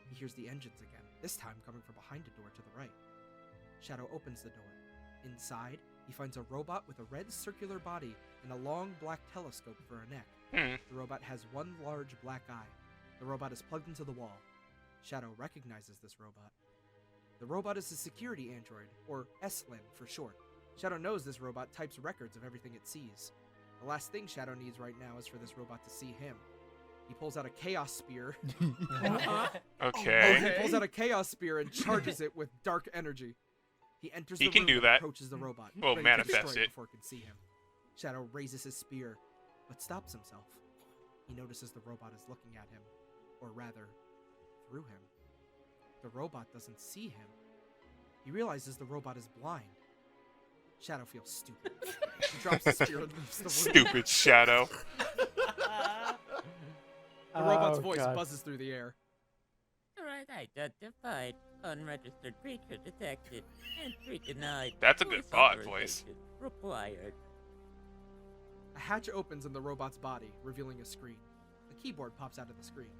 He hears the engines again, this time coming from behind a door to the right. Shadow opens the door. Inside, he finds a robot with a red circular body and a long black telescope for a neck. The robot has one large black eye. The robot is plugged into the wall. Shadow recognizes this robot. The robot is a security android, or SLIN for short. Shadow knows this robot types records of everything it sees. The last thing Shadow needs right now is for this robot to see him. He pulls out a chaos spear. Okay. He pulls out a chaos spear and charges it with dark energy. He enters He the can room do and that. approaches the robot. Well, ready to manifest destroy it. before it can see him. Shadow raises his spear, but stops himself. He notices the robot is looking at him, or rather, through him. The robot doesn't see him. He realizes the robot is blind. Shadow feels stupid. He drops the spear and leaves the room. Stupid Shadow. The robot's Oh, voice God. buzzes through the air. Alright, identified. Unregistered creature detected. Entry denied. That's a good Voice bot authorization voice. Required. A hatch opens in the robot's body, revealing a screen. A keyboard pops out of the screen.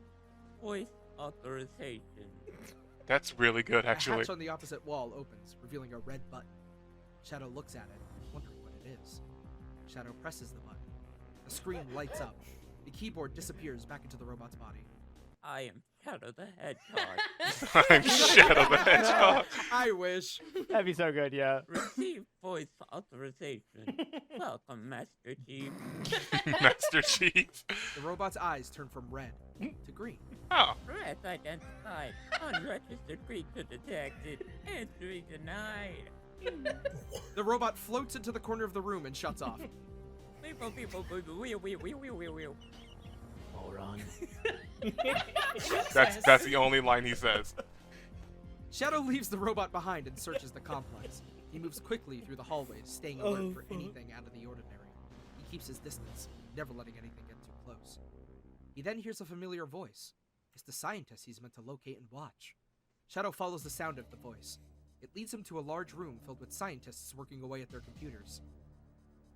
Voice authorization. That's really good, A actually. hatch on the opposite wall opens, revealing a red button. Shadow looks at it, wondering what it is. Shadow presses the button. The screen lights up. The keyboard disappears back into the robot's body. I am Shadow the Hedgehog. I'm Shadow the Hedgehog. I wish. That'd be so good, yeah. Receive voice authorization. Welcome, Master Chief. Master Chief. The robot's eyes turn from red to green. Oh. Threat identified. Unregistered creature detected. Entry denied. The robot floats into the corner of the room and shuts off. Moron. That's the only line he says. Shadow leaves the robot behind and searches the complex. He moves quickly through the hallways, staying alert for anything out of the ordinary. He keeps his distance, never letting anything get too close. He then hears a familiar voice. It's the scientist he's meant to locate and watch. Shadow follows the sound of the voice. It leads him to a large room filled with scientists working away at their computers.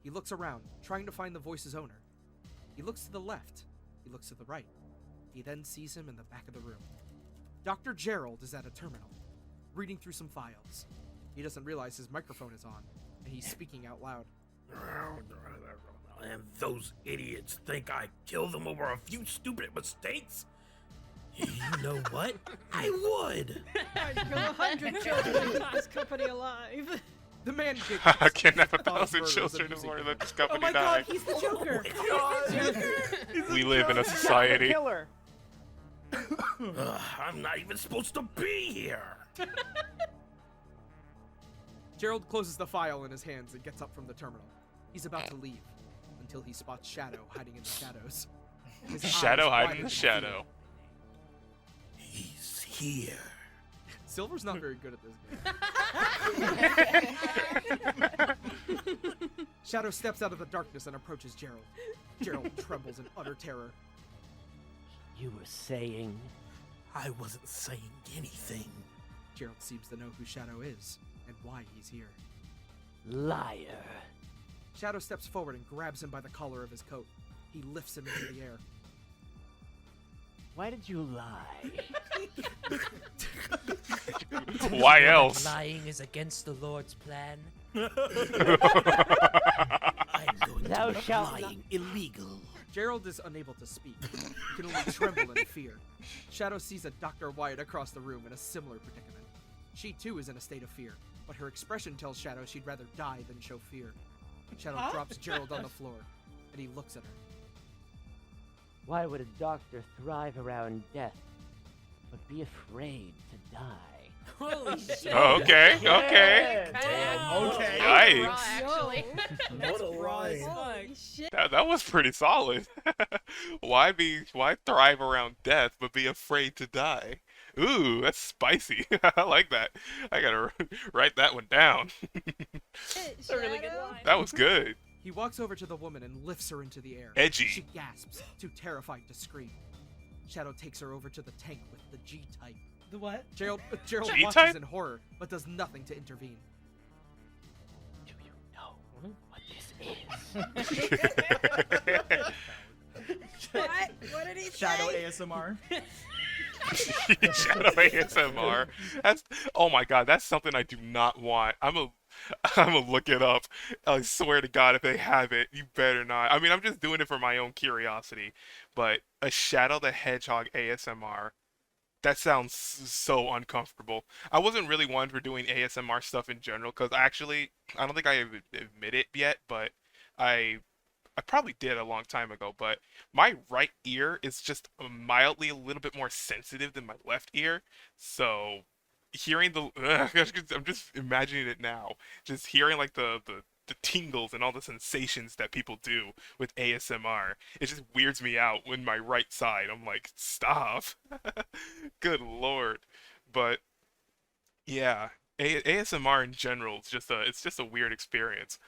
He looks around, trying to find the voice's owner. He looks to the left. He looks to the right. He then sees him in the back of the room. Dr. Gerald is at a terminal, reading through some files. He doesn't realize his microphone is on, and he's speaking out loud. And those idiots think I killed them over a few stupid mistakes? You know what? I would. I'd kill 100 children to keep this company alive. The man giggles. I kennap a Thoughts, thousand murders, children and in order music. that this company Oh my die. god, he's the Joker! We live in a society. Killer. I'm not even supposed to be here. Gerald closes the file in his hands and gets up from the terminal. He's about to leave, until he spots Shadow hiding in the shadows. His Shadow eyes hiding in widen the with shadow. He's here. Silver's not very good at this game. Shadow steps out of the darkness and approaches Gerald. Gerald trembles in utter terror. You were saying? I wasn't saying anything. Gerald seems to know who Shadow is and why he's here. Liar. Shadow steps forward and grabs him by the collar of his coat. He lifts him into the air. Why did you lie? Why else? Lying is against the Lord's plan. I'm going Thou to make shalt lying illegal. Gerald is unable to speak. He can only tremble in fear. Shadow sees a Dr. Wyatt across the room in a similar predicament. She too is in a state of fear, but her expression tells Shadow she'd rather die than show fear. Shadow drops Gerald on the floor, and he looks at her. Why would a doctor thrive around death, but be afraid to die? Holy shit. Oh, okay, okay. Okay. Yikes. Actually. What a lie. Holy shit. That was pretty solid. Why thrive around death but be afraid to die? Ooh, that's spicy. I like that. I gotta write that one down. It's a really good line. That was good. He walks over to the woman and lifts her into the air. Edgy. She gasps, too terrified to scream. Shadow takes her over to the tank with the G-type. The what? Gerald G-type? watches in horror, but does nothing to intervene. Do you know what this is? What? What did he Shadow say? ASMR. Shadow ASMR. That's, oh my god, that's something I do not want. I'm gonna look it up. I swear to God, if they have it, you better not. I mean, I'm just doing it for my own curiosity, but a Shadow the Hedgehog ASMR. That sounds so uncomfortable. I wasn't really one for doing ASMR stuff in general, because actually, I don't think I admit it yet, but I probably did a long time ago, but my right ear is just mildly a little bit more sensitive than my left ear, so hearing I'm just imagining it now, just hearing like the tingles and all the sensations that people do with ASMR, it just weirds me out when my right side, I'm like, stop. Good lord. But yeah, ASMR in general is just a weird experience.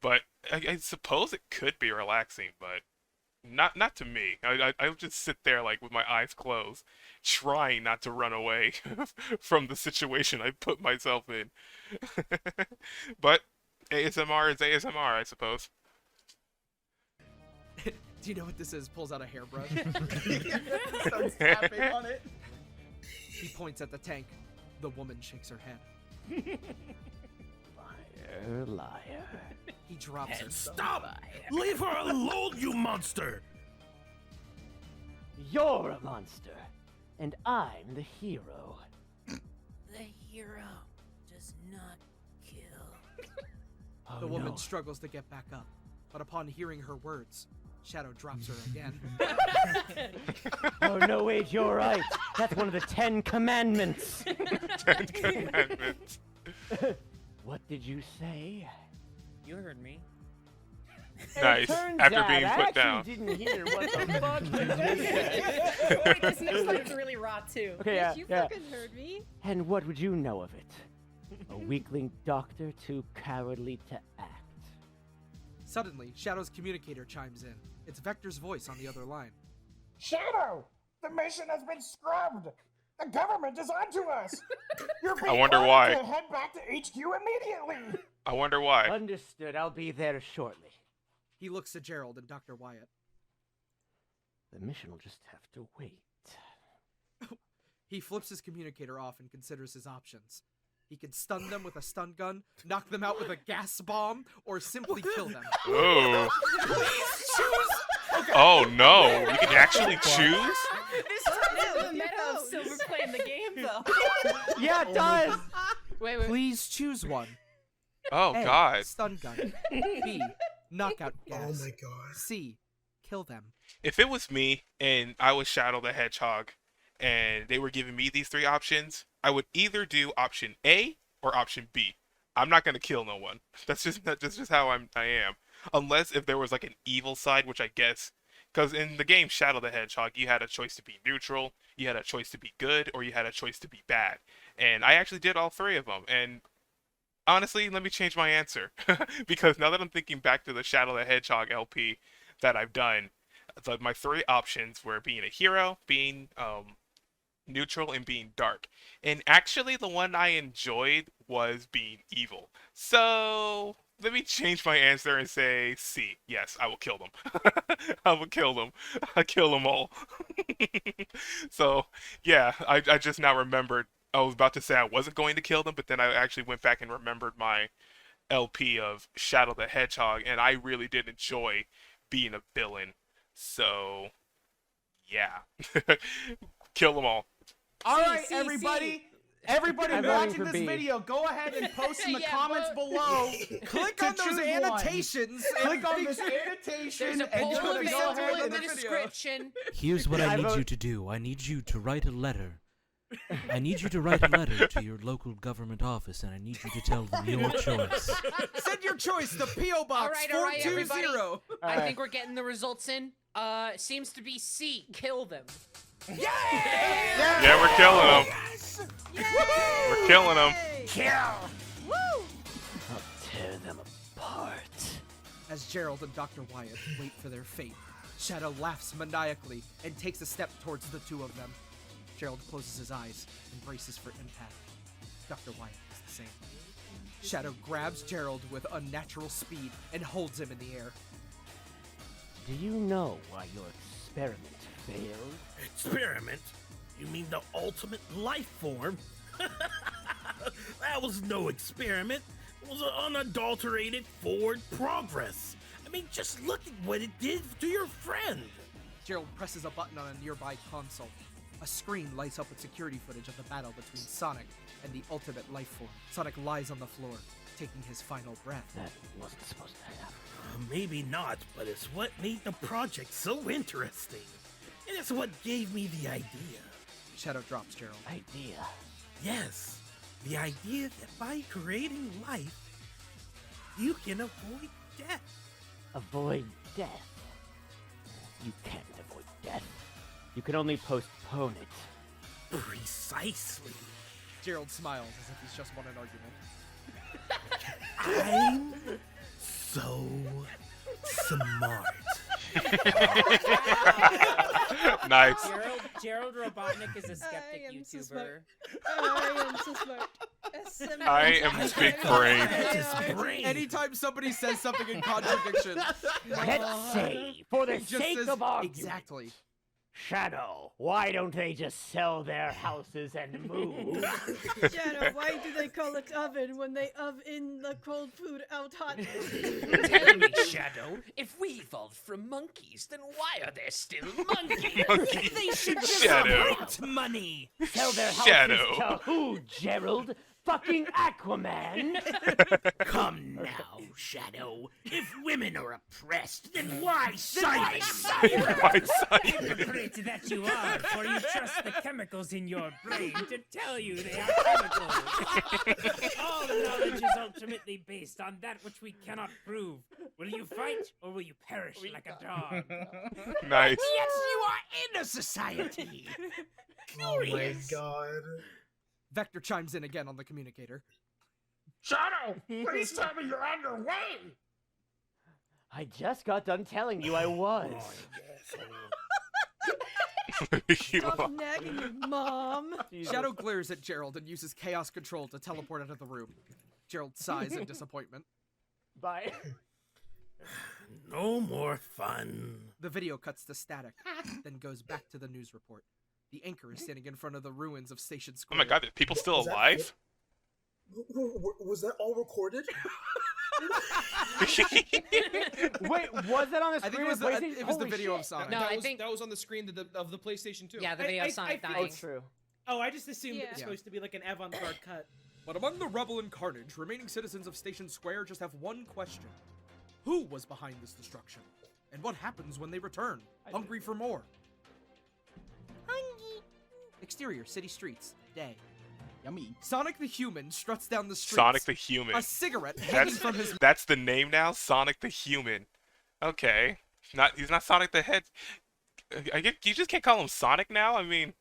But I suppose it could be relaxing, but not to me. I'll just sit there like with my eyes closed, trying not to run away from the situation I put myself in. But ASMR is ASMR, I suppose. Do you know what this is? Pulls out a hairbrush. Starts tapping on it. He points at the tank. The woman shakes her head. Liar, liar. He drops her. Stop! Leave her alone, you monster! You're a monster, and I'm the hero. The hero does not kill. Oh, The woman no. struggles to get back up, but upon hearing her words, Shadow drops her again. Oh, no, wait, you're right. That's one of the 10 Commandments. 10 Commandments. What did you say? You heard me. Nice. Turns After out being I put actually down. didn't hear what the fuck you just said. Wait, this next one is really raw too. Okay, Yes, you fucking heard me. And what would you know of it? A weakling doctor too cowardly to act. Suddenly, Shadow's communicator chimes in. It's Vector's voice on the other line. Shadow, the mission has been scrubbed. The government is onto us. You're I wonder why. to head back to HQ immediately. I wonder why. Understood. I'll be there shortly. He looks at Gerald and Dr. Wyatt. The mission will just have to wait. He flips his communicator off and considers his options. He can stun them with a stun gun, knock them out with a gas bomb, or simply kill them. Oh. Please choose! Okay. Oh no! You can actually choose? This is the meta of Silver playing the game, though. Yeah, it does! Wait. Please choose one. Oh A, god. Stun gun. B, knockout gas. Oh my god. C, kill them. If it was me and I was Shadow the Hedgehog and they were giving me these 3 options, I would either do option A or option B. I'm not gonna kill no one. That's just how I am. Unless if there was like an evil side, which I guess, because in the game Shadow the Hedgehog, you had a choice to be neutral, you had a choice to be good, or you had a choice to be bad. And I actually did all 3 of them. And honestly, let me change my answer. Because now that I'm thinking back to the Shadow the Hedgehog LP that I've done, my 3 options were being a hero, being neutral, and being dark. And actually the one I enjoyed was being evil. So let me change my answer and say C. Yes, I will kill them. I will kill them. I kill them all. So yeah, I just now remembered. I was about to say I wasn't going to kill them, but then I actually went back and remembered my LP of Shadow the Hedgehog, and I really did enjoy being a villain. So yeah. Kill them all. All right, C, everybody. Everybody I'm watching voting for this B. video, go ahead and post in the Yeah, comments vote. below. Click to on those choose one. annotations. Click on this annotation There's a and poll you're gonna go available ahead in and the video. description. Here's what I I need vote- you to do. I need you to write a letter. I need you to write a letter to your local government office, and I need you to tell them your choice. Send your choice to P.O. Box All right, 420. everybody. I Alright. think we're getting the results in. Seems to be C. Kill them. Yeah, we're killing them. We're killing them. Woo! I'll tear them apart. As Gerald and Dr. Wyatt wait for their fate, Shadow laughs maniacally and takes a step towards the 2 of them. Gerald closes his eyes and braces for impact. Dr. Wyatt is the same. Shadow grabs Gerald with unnatural speed and holds him in the air. Do you know why your experiment failed? Experiment? You mean the ultimate life form? That was no experiment. It was an unadulterated forward progress. I mean, just look at what it did to your friend. Gerald presses a button on a nearby console. A screen lights up with security footage of the battle between Sonic and the ultimate life form. Sonic lies on the floor, taking his final breath. That wasn't supposed to happen. Maybe not, but it's what made the project so interesting. And it's what gave me the idea. Shadow drops Gerald. Idea. Yes, the idea that by creating life, you can avoid death. Avoid death. You can't avoid death. You can only postpone it. Precisely. Gerald smiles as if he's just won an argument. I'm so smart. Nice. Gerald Robotnik is a skeptic I am so YouTuber. smart. I am so smart. I am big brain. Anytime somebody says something in contradiction, Let's say, for the he just sake says, of argument, exactly. Shadow, why don't they just sell their houses and move? Shadow, why do they call it oven when they oven the cold food out hot? Tell me, Shadow, if we evolved from monkeys, then why are there still monkeys? Monkey. They should just Shadow. print money. Sell their houses Shadow. to who, Gerald? Fucking Aquaman? Come now, Shadow. If women are oppressed, then why Why cyber? Hypocrite that you are, for you trust the chemicals in your brain to tell you they are chemicals. All knowledge is ultimately based on that which we cannot prove. Will you fight, or will you perish like a dog? Nice. Yes, you are in a society. Oh my god. Vector chimes in again on the communicator. Shadow, please tell me you're on your way. I just got done telling you I was. Stop nagging your mom. Shadow glares at Gerald and uses chaos control to teleport out of the room. Gerald sighs in disappointment. Bye. No more fun. The video cuts to static, then goes back to the news report. The anchor is standing in front of the ruins of Station Oh Square. my god, are people still Was that alive? Was that all recorded? Wait, was that on the I screen? think it was of the, PlayStation? it was the Holy video shit. of Sonic. No, that I was, think- that was on the screen of the PlayStation 2. Yeah, the video of Sonic I dying. think- True. Oh, I just assumed it Yeah. was supposed to be like an avant-garde cut. But among the rubble and carnage, remaining citizens of Station Square just have one question. Who was behind this destruction? And what happens when they return, hungry for more? Hungry. Exterior, city streets, day. Yummy. Sonic the Human struts down the streets. Sonic the Human. A cigarette hanging from his... That's the name now? Sonic the Human. Okay. He's not Sonic the Head. I get, you just can't call him Sonic now? I mean,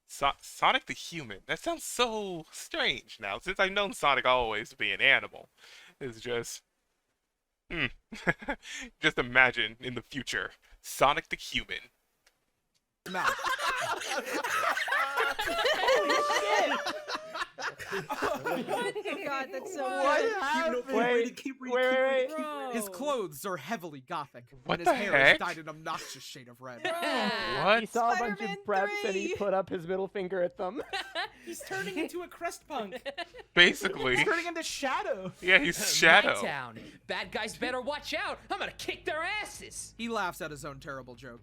Sonic the Human. That sounds so strange now. Since I've known Sonic always to be an animal. It's just... Just imagine in the future, Sonic the Human. mouth. God, that's so What weird. happened? Keep reading. Wait. His clothes are heavily gothic, What and his the hair heck? is dyed an obnoxious shade of red. What? He saw a bunch of Spider-Man preps and 3. he put up his middle finger at them. He's turning into a crest punk. Basically. He's turning into Shadow. Yeah, he's Shadow. My town. Bad guys better watch out. I'm gonna kick their asses. He laughs at his own terrible joke.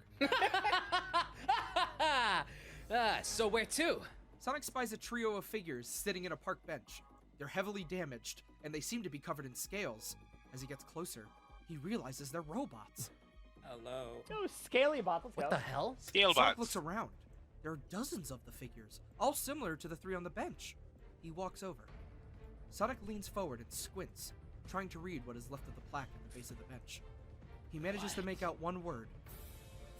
So where to? Sonic spies a trio of figures sitting in a park bench. They're heavily damaged, and they seem to be covered in scales. As he gets closer, he realizes they're robots. Hello. Oh, scaly bot. Let's What go. the hell? Scale Sonic bots. looks around. There are dozens of the figures, all similar to the three on the bench. He walks over. Sonic leans forward and squints, trying to read what is left of the plaque at the base of the bench. He manages to make out one word.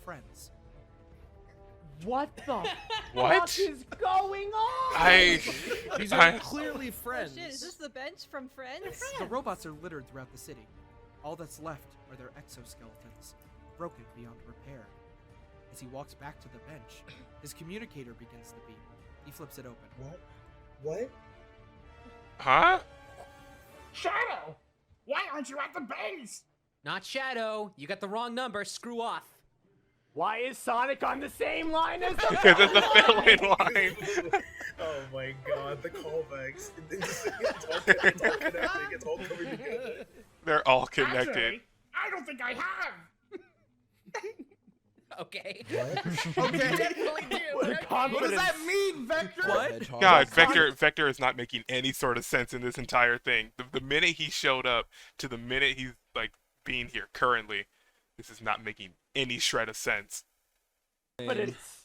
Friends. What the What? fuck is going on? These I- are clearly Oh friends. shit, is this the bench from Friends? The robots are littered throughout the city. All that's left are their exoskeletons, broken beyond repair. As he walks back to the bench, his communicator begins to beep. He flips it open. What? Huh? Shadow, why aren't you at the base? Not Shadow. You got the wrong number. Screw off. Why is Sonic on the same line as the Because it's a fill-in line. Oh my god, the callbacks. It's all connected. It's all coming together. They're all connected. Actually, I don't think I have. Okay. Okay. Definitely do. What does that mean, Vector? What? God, Vector is not making any sort of sense in this entire thing. The minute he showed up to the minute he's like being here currently, this is not making any shred of sense. But it's...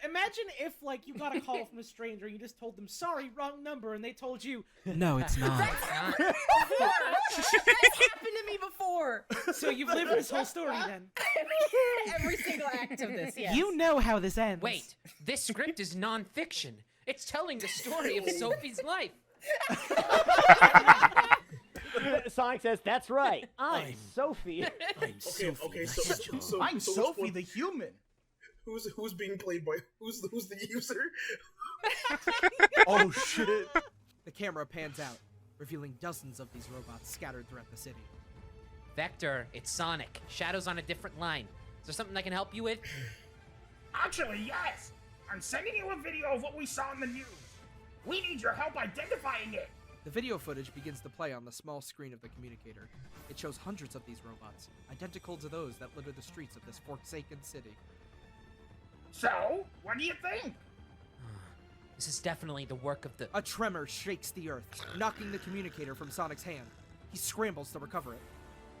Imagine if, like, you got a call from a stranger and you just told them, sorry, wrong number, and they told you, No, it's not. That's happened to me before. so you've lived this whole story then. Every single act of this, yes. You know how this ends. Wait, this script is non-fiction. It's telling the story of Sophie's life. Sonic says, "That's right. I'm Sophie." Okay, so I'm so Sophie which one- the human. Who's being played by who's the user? Oh shit! The camera pans out, revealing dozens of these robots scattered throughout the city. Vector, it's Sonic. Shadow's on a different line. Is there something I can help you with? Actually, yes. I'm sending you a video of what we saw in the news. We need your help identifying it. The video footage begins to play on the small screen of the communicator. It shows hundreds of these robots, identical to those that litter the streets of this forsaken city. So, what do you think? This is definitely the work of the... A tremor shakes the earth, knocking the communicator from Sonic's hand. He scrambles to recover it.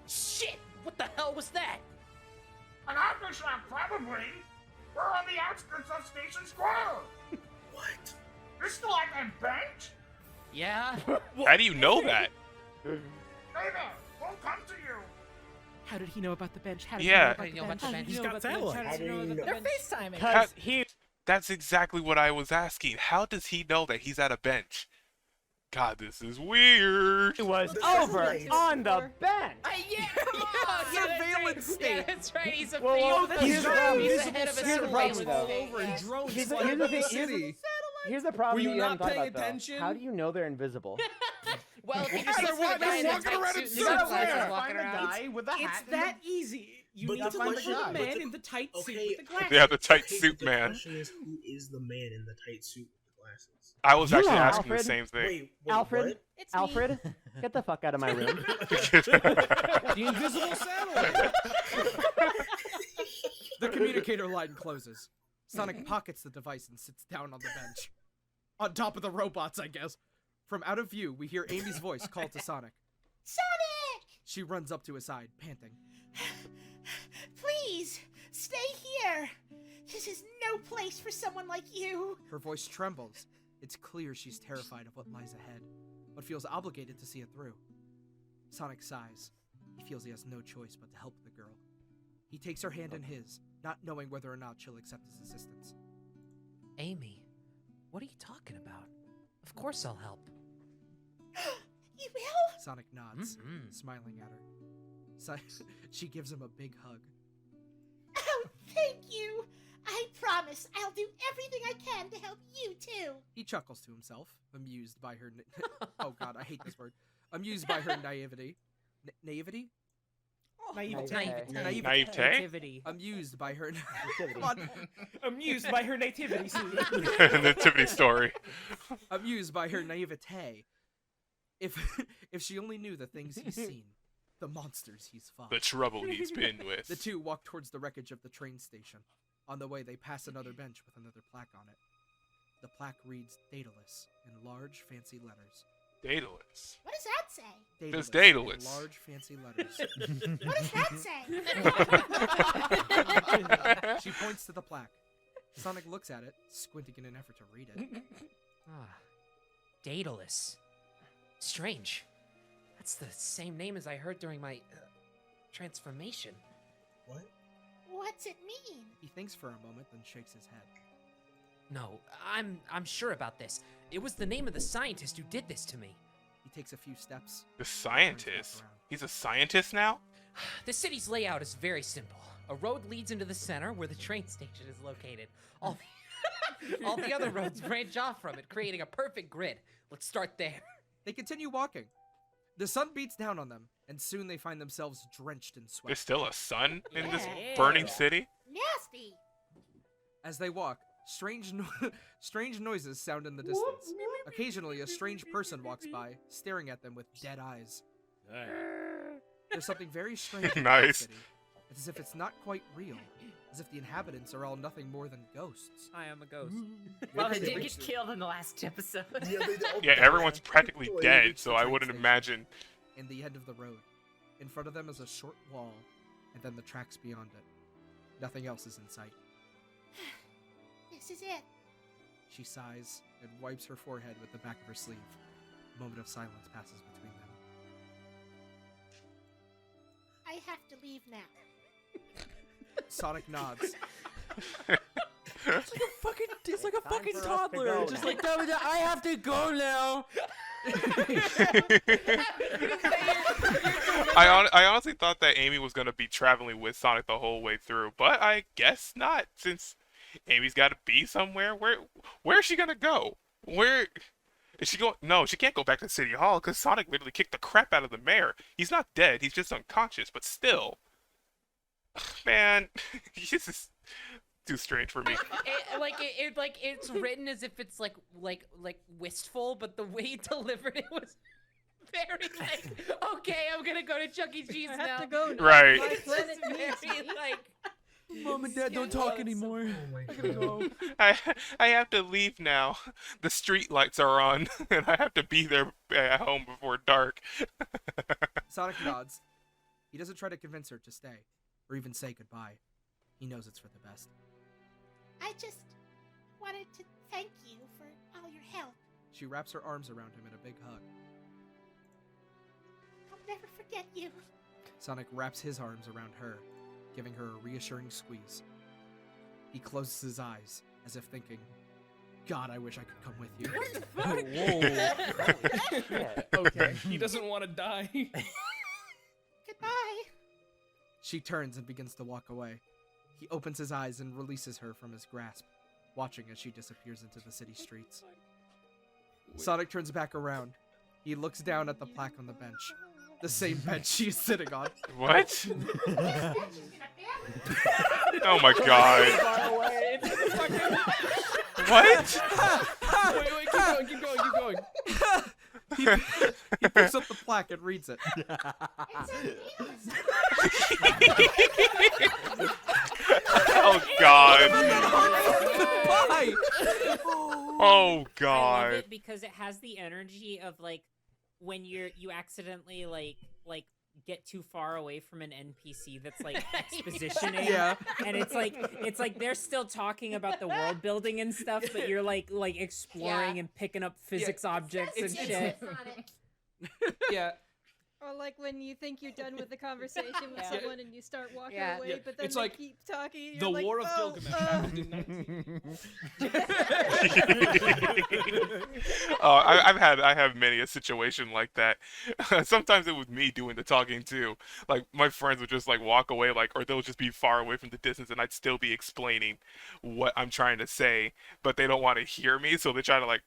Shit! What the hell was that? An aftershock, probably. We're on the outskirts of Station Square. What? You're still at that bench? Yeah? How do you know that? Hey there, we'll come to you. How did he know about the bench? How did Yeah. he know about the bench? He's got satellite. They're FaceTiming. How- That's exactly what I was asking. How does he know that he's at a bench? God, this is weird. It was The over satellite. on the bench. Yeah! Surveillance Yeah, state. that's right. He's a Whoa, he's here's the problem. he's the head of a Here's the problem, surveillance though. state. Over and drones Here's the flying thing. over the city. Here's the problem Were you you haven't not thought paying about, though. attention? How do you know they're invisible? Well, if you They're just look walking- for the guy in they're a walking tight around suit in and circles. sunglasses Find walking the around. guy with the hat. It's that easy. You But need the to find the question- man but the- in the tight suit okay, with the glasses. Yeah, the tight Okay, suit the man. question is, who is the man in the tight suit with the glasses? I was actually Yeah. asking the Alfred? same thing. Wait, Alfred, what? It's me. Alfred, get the fuck out of my room. The invisible satellite. The communicator line closes. Sonic pockets the device and sits down on the bench. On top of the robots, I guess. From out of view, we hear Amy's voice call to Sonic. Sonic! She runs up to his side, panting. Please, stay here. This is no place for someone like you. Her voice trembles. It's clear she's terrified of what lies ahead, but feels obligated to see it through. Sonic sighs. He feels he has no choice but to help the girl. He takes her hand in his, not knowing whether or not she'll accept his assistance. Amy, what are you talking about? Of course I'll help. You will? Sonic nods, Mm-mm. smiling at her. She gives him a big hug. Oh, thank you. I promise I'll do everything I can to help you too. He chuckles to himself, amused by her. Oh God, I hate this word. Amused by her naivety. Naivety? Naivete. Naivete? Amused by her. Nativity. Come on. Amused by her nativity scene. Nativity story. Amused by her naivete. If she only knew the things he's seen, the monsters he's fought. The trouble he's been with. The two walk towards the wreckage of the train station. On the way, they pass another bench with another plaque on it. The plaque reads Daedalus in large, fancy letters. Daedalus. What does that say? Does In Daedalus. large, fancy letters. What does that say? She points to the plaque. Sonic looks at it, squinting in an effort to read it. Daedalus. Strange. That's the same name as I heard during my transformation. What? What's it mean? He thinks for a moment, then shakes his head. No, I'm sure about this. It was the name of the scientist who did this to me. He takes a few steps. The scientist? He's a scientist now? The city's layout is very simple. A road leads into the center where the train station is located. All the other roads branch off from it, creating a perfect grid. Let's start there. They continue walking. The sun beats down on them, and soon they find themselves drenched in sweat. There's still a sun in this Yeah. burning city? Nasty. As they walk, strange noises sound in the distance. Occasionally, a strange person walks by, staring at them with dead eyes. There's something very strange about the Nice. city. It's as if it's not quite real, as if the inhabitants are all nothing more than ghosts. I am a ghost. Well, they did get killed in the last episode. Yeah, everyone's practically dead, so I wouldn't imagine. In the end of the road, in front of them is a short wall, and then the tracks beyond it. Nothing else is in sight. This is it. She sighs and wipes her forehead with the back of her sleeve. A moment of silence passes between them. I have to leave now. Sonic nods. It's like a fucking for us to toddler. go Just now. like, I have to go now. I honestly thought that Amy was gonna be traveling with Sonic the whole way through, but I guess not, since Amy's got to be somewhere. Where is she gonna go? Where is she going? No, she can't go back to City Hall because Sonic literally kicked the crap out of the mayor. He's not dead; he's just unconscious. But still, man, this is too strange for me. It's written as if it's like wistful, but the way he delivered it was very like, okay, I'm gonna go to Chuck E. Cheese I now. have to go now. Right. My planet It's needs very me. like. Mom and Dad don't talk anymore. I gotta go. I have to leave now. The street lights are on, and I have to be there at home before dark. Sonic nods. He doesn't try to convince her to stay, or even say goodbye. He knows it's for the best. I just wanted to thank you for all your help. She wraps her arms around him in a big hug. I'll never forget you. Sonic wraps his arms around her, giving her a reassuring squeeze. He closes his eyes, as if thinking, God, I wish I could come with you. Whoa. Okay. He doesn't want to die. Goodbye. She turns and begins to walk away. He opens his eyes and releases her from his grasp, watching as she disappears into the city streets. Sonic turns back around. He looks down at the plaque on the bench. The same bench she is sitting on. What? Oh my god. What? Wait, keep going. He picks up the plaque and reads it. Oh god. Why? Oh I god. love it because it has the energy of like when you accidentally like get too far away from an NPC that's like expositioning. Yeah. And it's like they're still talking about the world building and stuff, but you're like exploring and picking up physics objects and shit. Yeah. Or like when you think you're done with the conversation with Yeah. someone and you start walking Yeah. away, Yeah. but then It's they like keep talking. The You're like, War of oh, Gilgamesh happened in 19. I have many a situation like that. Sometimes it was me doing the talking too. Like my friends would just like walk away, like, or they'll just be far away from the distance, and I'd still be explaining what I'm trying to say, but they don't want to hear me, so they try to like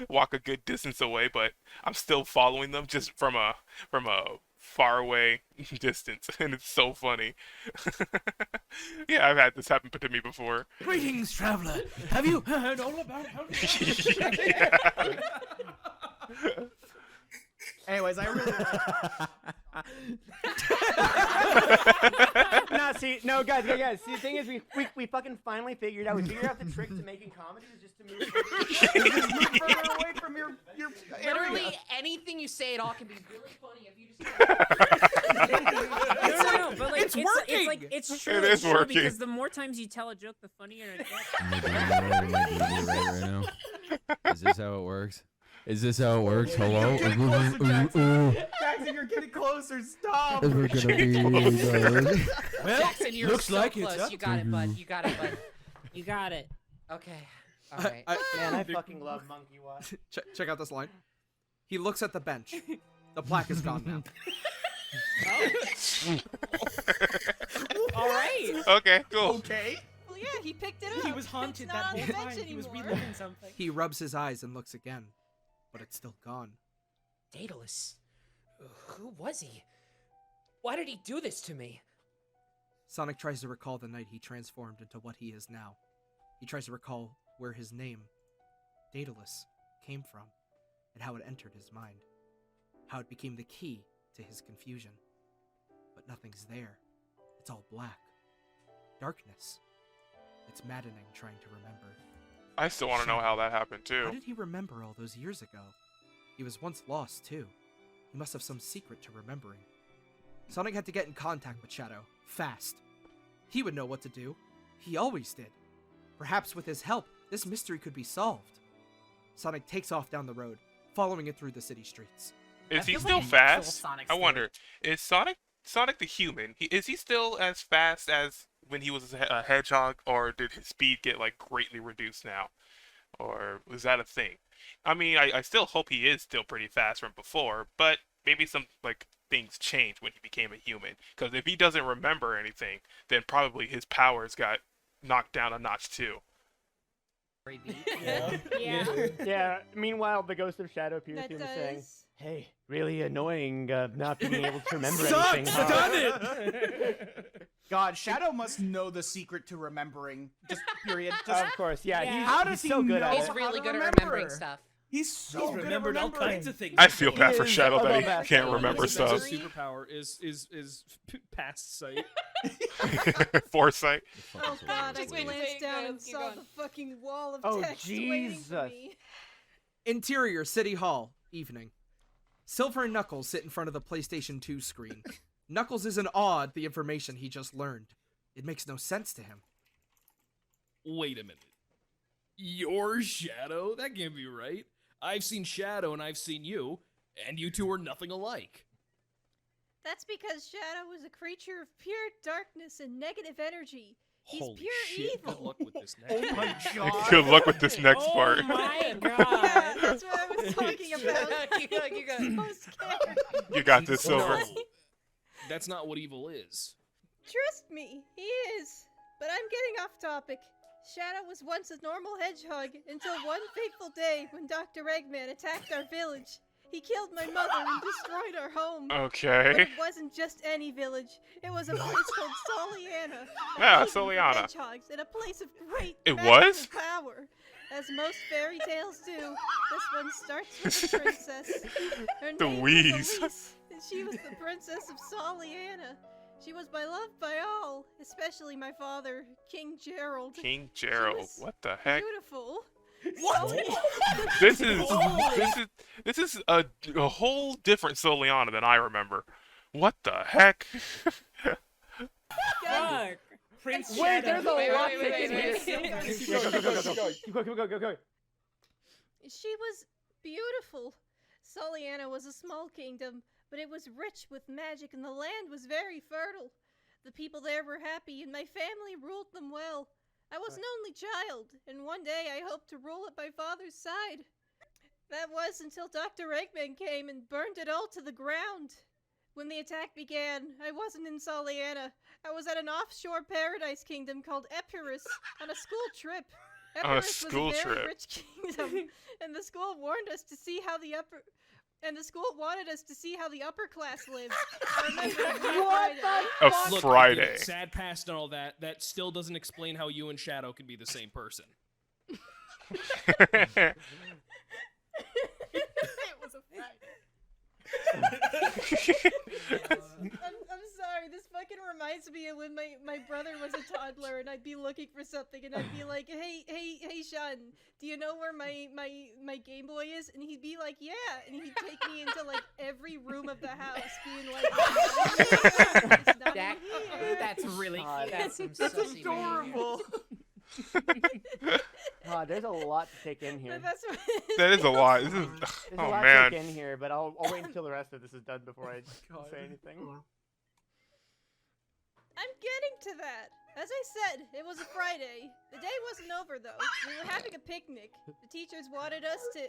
walk a good distance away, but I'm still following them just from a far away distance, and it's so funny. Yeah, I've had this happen to me before. Greetings, traveler. Have you heard all about how? Anyways, I really. No, guys. See, the thing is, we fucking finally figured out. We figured out the trick to making comedy is just to move further away from your Literally area. anything you say at all can be really funny if you just. No, but like, It's working! It's true. It it's is true working. because the more times you tell a joke, the funnier it gets. Am I doing it right now? Is this how it works? Is this how it works? Hello? Jackson, you're getting closer. Stop. We're gonna be good. Well, Jackson, you're looks so like close. it's up You got to it, bud. you. You got it, bud. You got it. Okay. All right. Man, I fucking love Monkey Watch. Check out this line. He looks at the bench. The plaque is gone now. All right. Okay, cool. Okay. Well, yeah, he picked it up. He was haunted It's that not on whole the time. bench He was anymore. reliving something. He rubs his eyes and looks again, but it's still gone. Daedalus. Who was he? Why did he do this to me? Sonic tries to recall the night he transformed into what he is now. He tries to recall where his name, Daedalus, came from, and how it entered his mind. How it became the key to his confusion. But nothing's there. It's all black. Darkness. It's maddening trying to remember. I still want to know how that happened How too. did he remember all those years ago? He was once lost, too. He must have some secret to remembering. Sonic had to get in contact with Shadow, fast. He would know what to do. He always did. Perhaps with his help, this mystery could be solved. Sonic takes off down the road, following it through the city streets. Is he feels still like an actual fast? Sonic I story. wonder. Is Sonic the human? Is he still as fast as when he was a hedgehog, or did his speed get like greatly reduced now, or was that a thing? I mean, I still hope he is still pretty fast from before, but maybe some like things changed when he became a human. Because if he doesn't remember anything, then probably his powers got knocked down a notch too. Yeah. Meanwhile, the ghost of Shadow appears to him saying, "Hey, really annoying not being able to remember anything." Huh? Done it. God, Shadow must know the secret to remembering. Just period. Just, of course, yeah. How does he's so he good know at it. He's really how to good at remember? remembering stuff. He's so good at remembered all remembering. kinds of things. I feel bad for is Shadow that he above can't us. remember His stuff. superpower is past sight. Foresight. Oh god, I Just wait, glanced wait, down go, and keep saw going. the fucking wall of Oh, text waiting for Jesus. me. Interior City Hall, evening. Silver and Knuckles sit in front of the PlayStation 2 screen. Knuckles is in awe at the information he just learned. It makes no sense to him. Wait a minute. Your Shadow? That can't be right. I've seen Shadow and I've seen you, and you two are nothing alike. That's because Shadow is a creature of pure darkness and negative energy. He's Holy pure shit, evil. good luck with this next Oh my part. god. Good luck with this next part. Oh my Yeah, god. that's what I was talking about. Keep going, keep going. I'm so scared. You got this, Silver. No, that's not what evil is. Trust me, he is. But I'm getting off topic. Shadow was once a normal hedgehog until one fateful day when Dr. Eggman attacked our village. He killed my mother and destroyed our home. But Okay. it wasn't just any village. It was a place called Soliana. Yeah, a haven for Soliana. hedgehogs and a place of great It magical was? power. As most fairy tales do, this one starts with a princess. Her The name wheeze. was Elise, and she was the princess of Soliana. She was beloved by all, especially my father, King Gerald. King Gerald. was What the heck? Beautiful. What? So- This is a whole different Soliana than I remember. What the heck? Fuck. Prince Wait, Shadow. there's a lot wait, taken here. wait. Go. She was beautiful. Soliana was a small kingdom, but it was rich with magic and the land was very fertile. The people there were happy and my family ruled them well. I was an only child, and one day I hoped to rule at my father's side. That was until Dr. Eggman came and burned it all to the ground. When the attack began, I wasn't in Soliana. I was at an offshore paradise kingdom called Epirus on a school trip. On a Epirus school was a very trip. rich kingdom, and the school warned us to see how the upper... And the school wanted us to see how the upper class lives. I remember it was Friday. A Look, Friday. Sad past and all that, that still doesn't explain how you and Shadow can be the same person. It was a I'm sorry, this fucking reminds me of when my brother was a toddler and I'd be looking for something and I'd be like, hey Sean, do you know where my Game Boy is? And he'd be like, yeah, and he'd take me into like every room of the house being like, it's not in here. That's really cute. That's some That's sussy adorable. There's a lot to take in here. That's what That is a lot. This is, There's a oh lot man. to take in here, but I'll wait until the rest of this is done before I say anything. I'm getting to that. As I said, it was a Friday. The day wasn't over though. We were having a picnic. The teachers wanted us to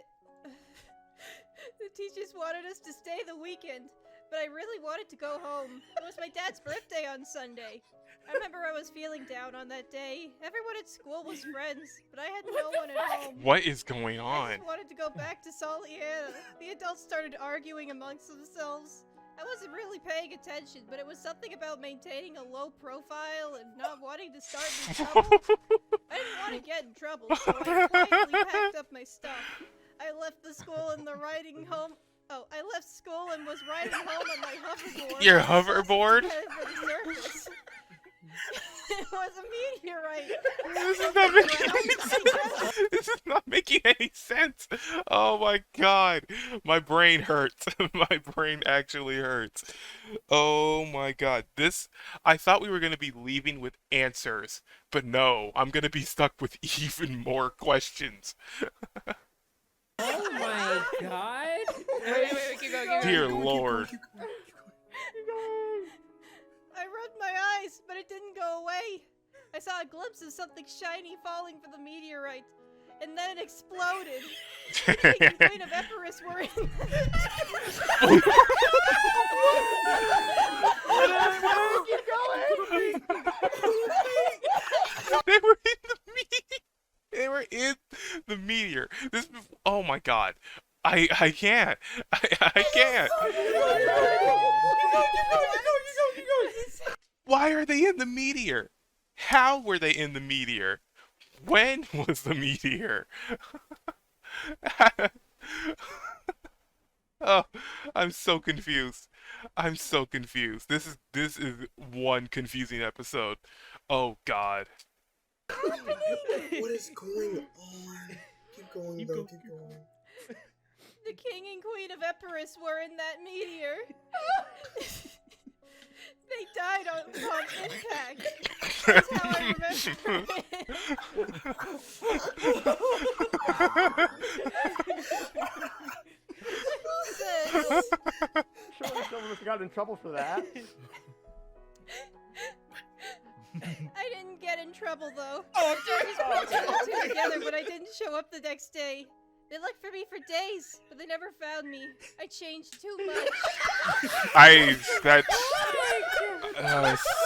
stay the weekend, but I really wanted to go home. It was my dad's birthday on Sunday. I remember I was feeling down on that day. Everyone at school was friends, but I had no one at home. What is going I on? just wanted to go back to Soliana. The adults started arguing amongst themselves. I wasn't really paying attention, but it was something about maintaining a low profile and not wanting to start in trouble. I didn't want to get in trouble, so I quietly packed up my stuff. I left the school and the riding home. Oh, I left school and was riding home on my hoverboard. Your hoverboard? Headed for the surface. It was a meteorite. This is not making any sense. This is not making any sense. Oh my god. My brain hurts. My brain actually hurts. Oh my god. I thought we were going to be leaving with answers, but no, I'm going to be stuck with even more questions. Oh my god. Wait, keep going. Dear Lord. I rubbed my eyes, but it didn't go away. saw a glimpse of something shiny falling from the meteorite, and then it exploded. The King and Queen of Epirus were in. Keep going. They were in the meteor. They were in the meteor. This. Oh my god. I can't. I can't. Why are they in the meteor? How were they in the meteor? When was the meteor? Oh, I'm so confused. I'm so confused. This is one confusing episode. Oh god. What is going on? Keep going, keep going. The King and Queen of Epirus were in that meteor. They died on impact. That's how I remember it. Surely someone must have gotten in trouble for that. I didn't get in trouble though. I just put two and two together, but I didn't show up the next day. They looked for me for days, but they never found me. I changed too much.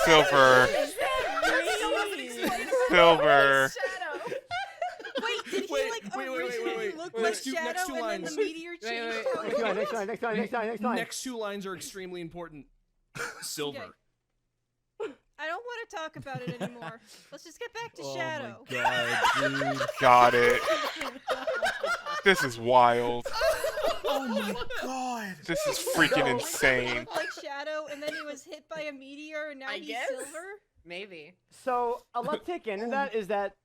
Silver. Silver. Wait, did he originally look like Next two Shadow and lines. then the meteor changed? Next line. Next two lines are extremely important. Silver. Okay. I don't want to talk about it anymore. Let's just get back to Oh Shadow. my god, dude. Got it. This is wild. Oh my god. This is freaking He insane. looked like Shadow, and then he was hit by a meteor, and now he's Silver? Maybe. So a uptick into that is that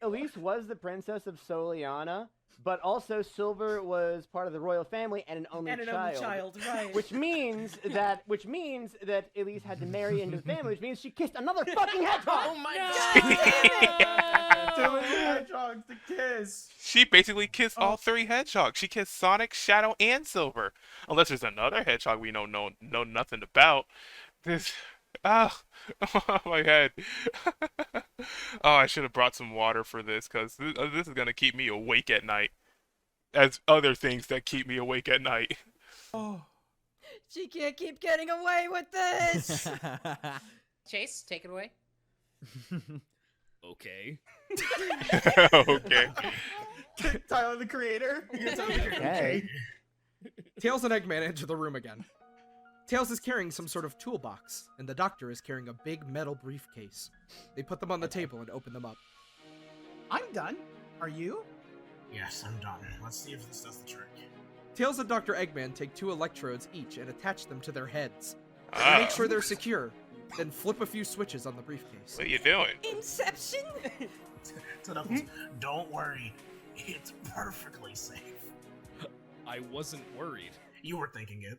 Elise was the princess of Soliana, but also Silver was part of the royal family and an only child. Right. Which means that Elise had to marry into the family, which means she kissed another fucking hedgehog. Oh my god! Too many hedgehogs to kiss. She basically kissed all three hedgehogs. She kissed Sonic, Shadow, and Silver. Unless there's another hedgehog we don't know nothing about. This. Oh, my head. Oh, I should have brought some water for this, because this is going to keep me awake at night. As other things that keep me awake at night. Oh. She can't keep getting away with this! Chase, take it away. Okay. Okay. Tyler the Creator. Okay. Tails and Eggman enter the room again. Tails is carrying some sort of toolbox, and the doctor is carrying a big metal briefcase. They put them on the table and open them up. I'm done. Are you? Yes, I'm done. Let's see if this does the trick. Tails and Dr. Eggman take 2 electrodes each and attach them to their heads. They Ah. make sure they're secure, then flip a few switches on the briefcase. What are you doing? Inception? So Knuckles, don't worry. It's perfectly safe. I wasn't worried. You were thinking it.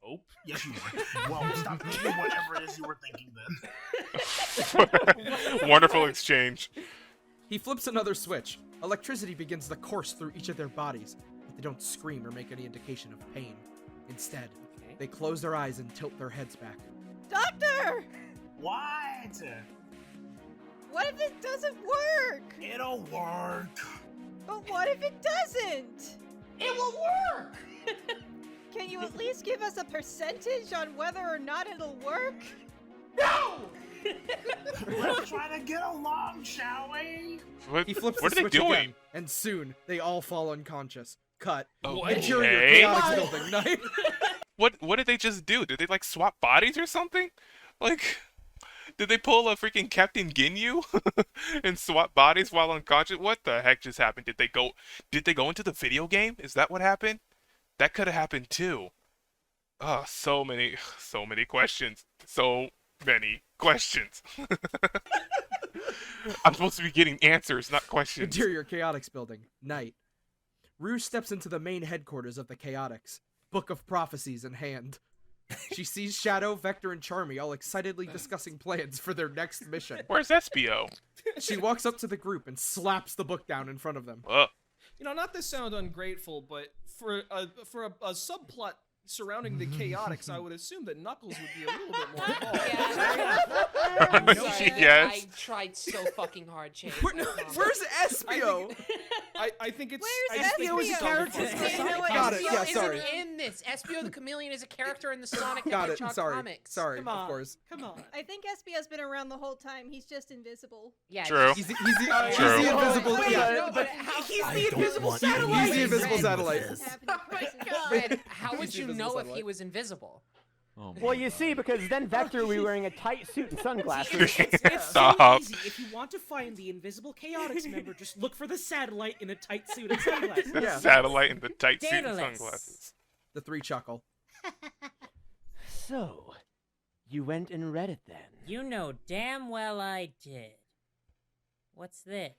Nope. Yes, you were. Well, stop thinking whatever it is you were thinking then. Wonderful exchange. He flips another switch. Electricity begins to course through each of their bodies, but they don't scream or make any indication of pain. Instead, they close their eyes and tilt their heads back. Doctor! What? What if it doesn't work? It'll work. But what if it doesn't? It will work. Can you at least give us a percentage on whether or not it'll work? No! Let's try to get along, shall we? What, He flips what the are they switch doing? again, and soon they all fall unconscious. Cut. Okay. Interior chaotic building night. What did they just do? Did they like swap bodies or something? Like, did they pull a freaking Captain Ginyu and swap bodies while unconscious? What the heck just happened? Did they go into the video game? Is that what happened? That could have happened too. Oh, so many questions. So many questions. I'm supposed to be getting answers, not questions. Interior Chaotix building. Night. Rouge steps into the main headquarters of the Chaotix, Book of Prophecies in hand. She sees Shadow, Vector, and Charmy all excitedly discussing plans for their next mission. Where's SBO? She walks up to the group and slaps the book down in front of them. Ugh. You know, not to sound ungrateful, but for a subplot surrounding the chaotics, I would assume that Knuckles would be a little bit more involved. Sorry, Yes. I tried so fucking hard, Chase. Where's Espio? I think it's. Where's Espio is a character. Got it. Yeah, sorry. Isn't in this. Espio the Chameleon is a character in the Sonic the Got it. Hedgehog Sorry. comics. Sorry. Come on. Of course. Come on. I think Espio's been around the whole time. He's just invisible. Yeah. True. He's the True. invisible. Wait, Yeah. no, but he's I the don't invisible want you to satellite. He's the invisible satellite. Happening person. Red, how would He's the you invisible know if he satellite. was invisible? Oh my Well, you God. see, because then Vector will be wearing a tight suit and sunglasses. It's Stop. so easy. If you want to find the invisible Chaotix member, just look for the satellite in a tight suit and sunglasses. The Yeah. satellite in the tight suit and Daedalus. sunglasses. The three chuckle. So, you went and read it then? You know damn well I did. What's this?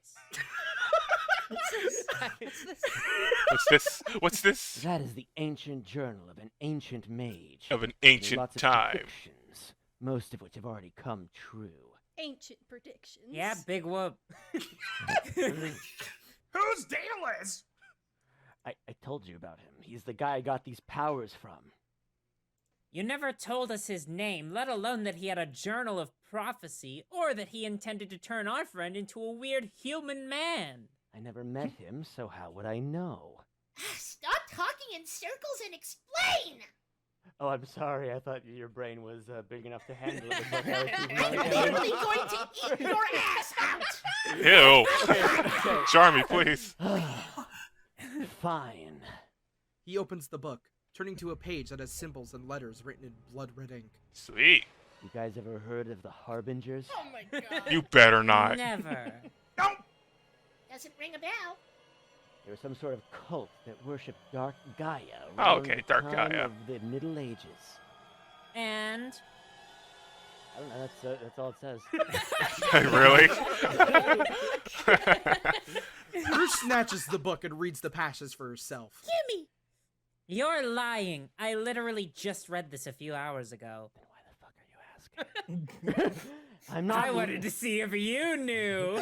What's this? What's this? That is the ancient journal of an ancient mage. Of an There are ancient lots of time. predictions, most of which have already come true. Ancient predictions. Yeah, big whoop. Who's Daedalus? I told you about him. He's the guy I got these powers from. You never told us his name, let alone that he had a journal of prophecy, or that he intended to turn our friend into a weird human man. I never met him, so how would I know? Stop talking in circles and explain! Oh, I'm sorry. I thought your brain was big enough to handle it. But I was keeping I'm my literally going to eat your ass out! Ew. Charmy, please. Fine. He opens the book, turning to a page that has symbols and letters written in blood red ink. Sweet. You guys ever heard of the Harbingers? Oh my god. You better not. Never. Don't. Doesn't ring a bell. They were some sort of cult that worshipped Dark Gaia. Oh, around okay, the Dark time Gaia. Of the Middle Ages. And I don't know. That's all it says. Really? Bruce snatches the book and reads the passages for herself. Gimme! you're lying. I literally just read this a few hours ago. Then why the fuck are you asking? I'm not. I wanted to see if you knew.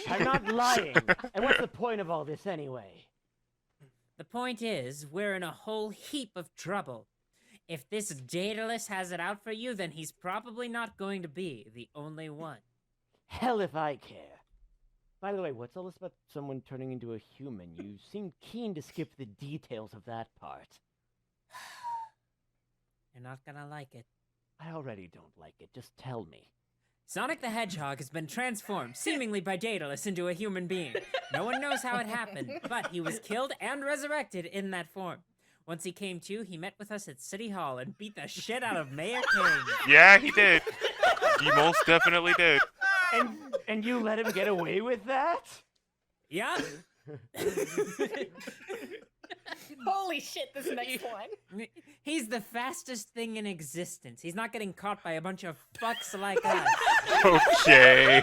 I'm not lying. And what's the point of all this anyway? The point is, we're in a whole heap of trouble. If this Daedalus has it out for you, then he's probably not going to be the only one. Hell if I care. By the way, what's all this about someone turning into a human? You seem keen to skip the details of that part. You're not gonna like it. I already don't like it. Just tell me. Sonic the Hedgehog has been transformed, seemingly by Daedalus, into a human being. No one knows how it happened, but he was killed and resurrected in that form. Once he came to, he met with us at City Hall and beat the shit out of Mayor King. Yeah, he did. He most definitely did. And you let him get away with that? Yeah. Holy shit, this next one. He's the fastest thing in existence. He's not getting caught by a bunch of fucks like us. Okay.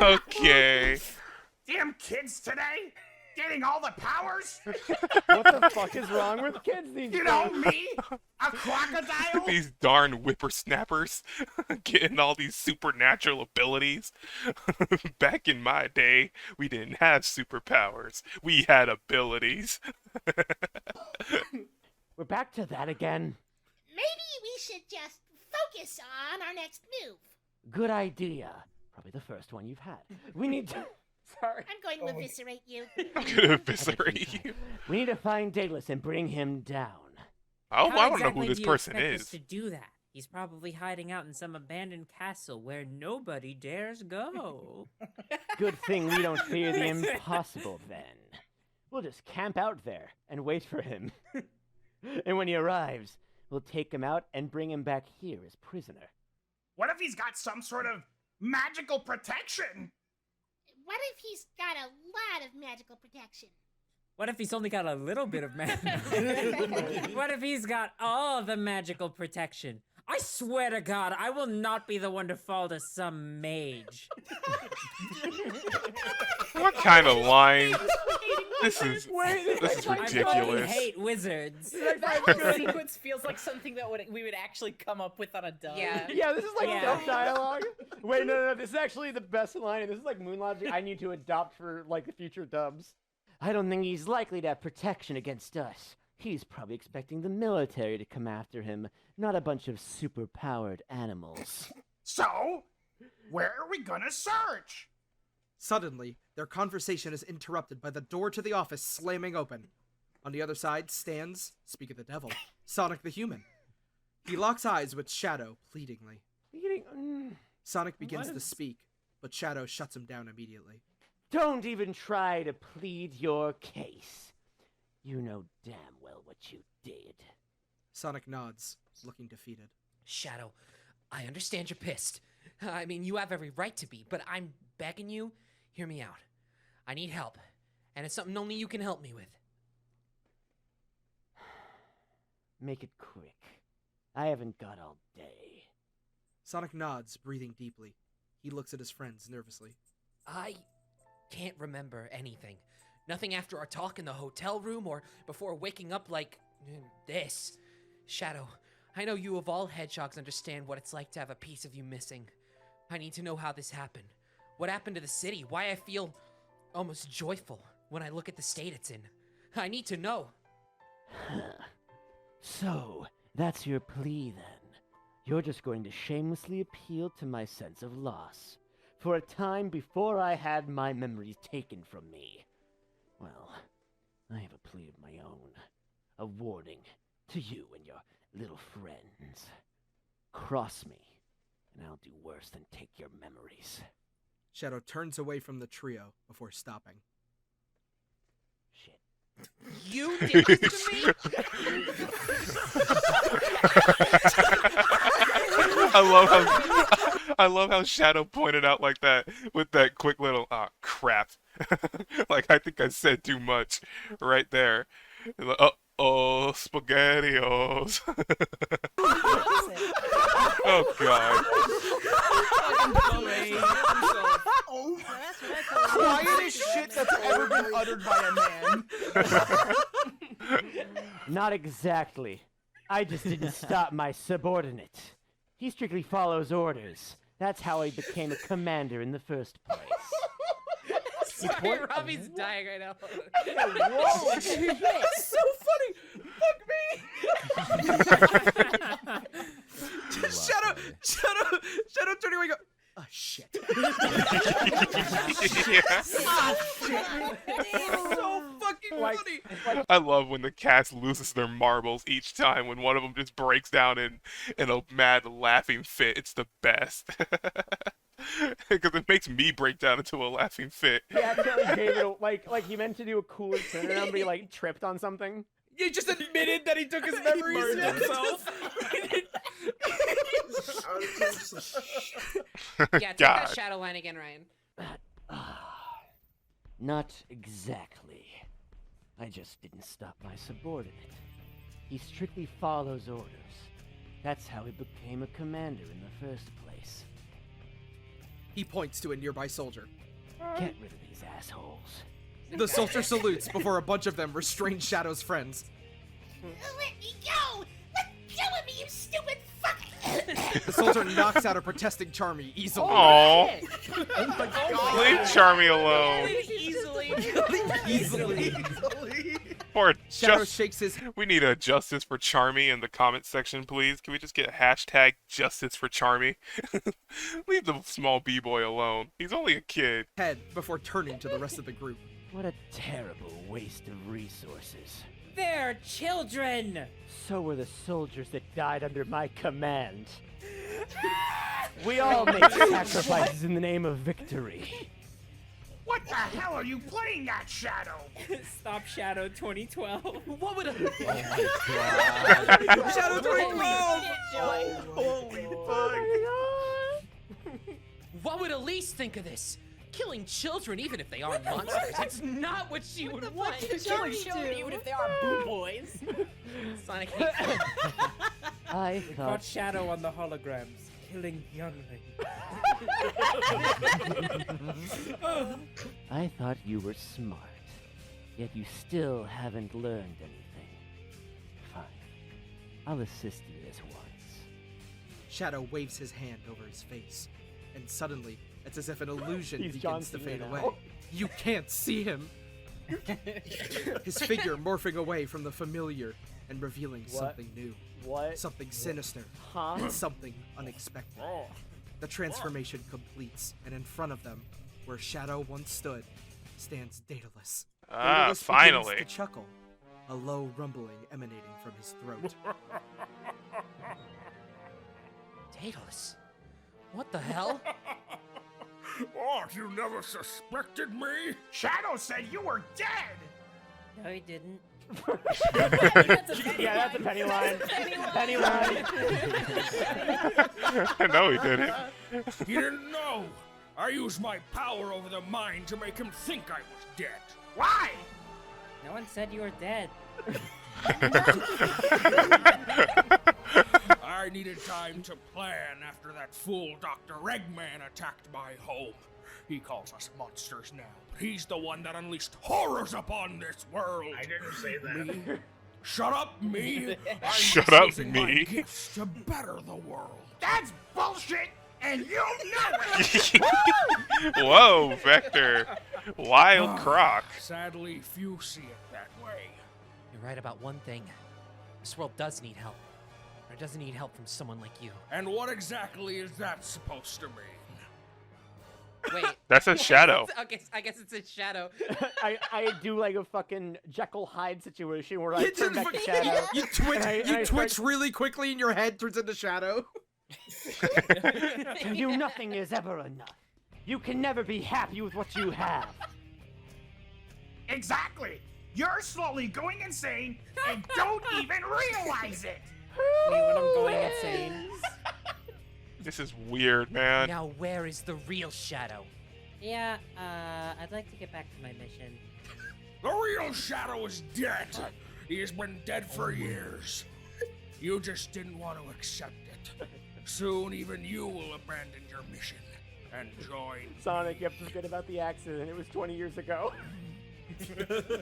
Okay. Damn kids today! Getting all the powers? What the fuck is wrong with kids these days? You know me? A crocodile? These darn whippersnappers getting all these supernatural abilities. Back in my day, we didn't have superpowers. We had abilities. We're back to that again. Maybe we should just focus on our next move. Good idea. Probably the first one you've had. We need to... Sorry. I'm going to eviscerate you. I'm gonna eviscerate you. We need to find Daedalus and bring him down. Oh, How I don't exactly know who this do you person expect us is. to do that? He's probably hiding out in some abandoned castle where nobody dares go. Good thing we don't fear the impossible then. We'll just camp out there and wait for him. And when he arrives, we'll take him out and bring him back here as prisoner. What if he's got some sort of magical protection? What if he's got a lot of magical protection? What if he's only got a little bit of magic? What if he's got all the magical protection? I swear to God, I will not be the one to fall to some mage. What kind of line? This is I ridiculous. hate wizards. That whole sequence feels like something that we would actually come up with on a dub. Yeah. Yeah, this is like Yeah. dub dialogue. Wait, no, this is actually the best line. This is like moon logic I need to adopt for like the future dubs. I don't think he's likely to have protection against us. He's probably expecting the military to come after him, not a bunch of super-powered animals. So, where are we gonna search? Suddenly, their conversation is interrupted by the door to the office slamming open. On the other side stands, speak of the devil, Sonic the Human. He locks eyes with Shadow pleadingly. Sonic begins to speak, but Shadow shuts him down immediately. Don't even try to plead your case. You know damn well what you did. Sonic nods, looking defeated. Shadow, I understand you're pissed. I mean, you have every right to be, but I'm begging you, hear me out. I need help, and it's something only you can help me with. Make it quick. I haven't got all day. Sonic nods, breathing deeply. He looks at his friends nervously. I can't remember anything. Nothing after our talk in the hotel room or before waking up like this. Shadow, I know you of all hedgehogs understand what it's like to have a piece of you missing. I need to know how this happened. What happened to the city? Why I feel almost joyful when I look at the state it's in. I need to know. So, that's your plea then. You're just going to shamelessly appeal to my sense of loss. For a time before I had my memories taken from me. Well, I have a plea of my own. A warning to you and your little friends. Cross me, and I'll do worse than take your memories. Shadow turns away from the trio before stopping. Shit. You did this to me? I love how Shadow pointed out like that with that quick little crap. Like I think I said too much right there. Uh-oh, SpaghettiOs. Oh god. Quietest shit that's ever been uttered by a man. Not exactly. I just didn't stop my subordinate. He strictly follows orders. That's how he became a commander in the first place. Sorry, Robbie's dying right now. Whoa! It's so funny! Fuck me! Shadow turning away and go, oh shit. So fucking funny! I love when the cast loses their marbles each time when one of them just breaks down in a mad laughing fit. It's the best. Because it makes me break down into a laughing fit. He accidentally gave it like he meant to do a cooler turnaround, but he like tripped on something. He just admitted that he took his memories to himself. Yeah, take that shadow line again, Ryan. Not exactly. I just didn't stop my subordinate. He strictly follows orders. That's how he became a commander in the first place. He points to a nearby soldier. Get rid of these assholes. The soldier salutes before a bunch of them restrain Shadow's friends. Let me go! Let go of me, you stupid fuck! The soldier knocks out a protesting Charmy easily. Aww. Oh my god. Leave Charmy alone. Easily. Or Shadow shakes his... We need a justice for Charmy in the comment section, please. Can we just get hashtag justice for Charmy? Leave the small b-boy alone. He's only a kid. Head before turning to the rest of the group. What a terrible waste of resources. They're children! So were the soldiers that died under my command. We all make sacrifices in the name of victory. What the hell are you playing at, Shadow? Stop Shadow 2012. What would a... Shadow 2012! Holy fuck. What would Elise think of this? Killing children, even if they are monsters, it's not what she would want. Killing children, even if they are boo boys. Sonic hates them. I Got thought Shadow on the holograms, killing younglings. I thought you were smart, yet you still haven't learned anything. Fine, I'll assist you this once. Shadow waves his hand over his face, and suddenly, it's as if an illusion He's John begins to Cena fade now. away. You can't see him. His figure morphing away from the familiar and revealing something new. What? Something sinister. Huh? And something unexpected. The transformation completes, and in front of them, where Shadow once stood, stands Daedalus. Daedalus finally. begins to chuckle, a low rumbling emanating from his throat. Daedalus? What the hell? Oh, you never suspected me? Shadow said you were dead! No, he didn't. Yeah, that's a penny line. Penny line. No, he didn't. He didn't know! I used my power over the mind to make him think I was dead. Why? No one said you were dead. I needed time to plan after that fool Dr. Eggman attacked my home. He calls us monsters now, but he's the one that unleashed horrors upon this world. I didn't say that. Me? Shut up, me! I'm Shut up, using my me. gifts to better the world. That's bullshit, and you know it! Whoa, Vector. Wild croc. Sadly, few see it that way. You're right about one thing. This world does need help. Or it doesn't need help from someone like you. And what exactly is that supposed to mean? Wait. That's a shadow. Okay, I guess it's a shadow. I do like a fucking Jekyll Hyde situation where I turn back to Shadow. You twitch, and you I twitch start- really quickly and your head turns into Shadow. To you, nothing is ever enough. You can never be happy with what you have. Exactly! You're slowly going insane and don't even realize it! Me when I'm going insane. This is weird, man. Now where is the real Shadow? Yeah, I'd like to get back to my mission. The real Shadow is dead! He has been dead for years. You just didn't want to accept it. Soon even you will abandon your mission and join. Sonic, you have to forget about the accident. It was 20 years ago.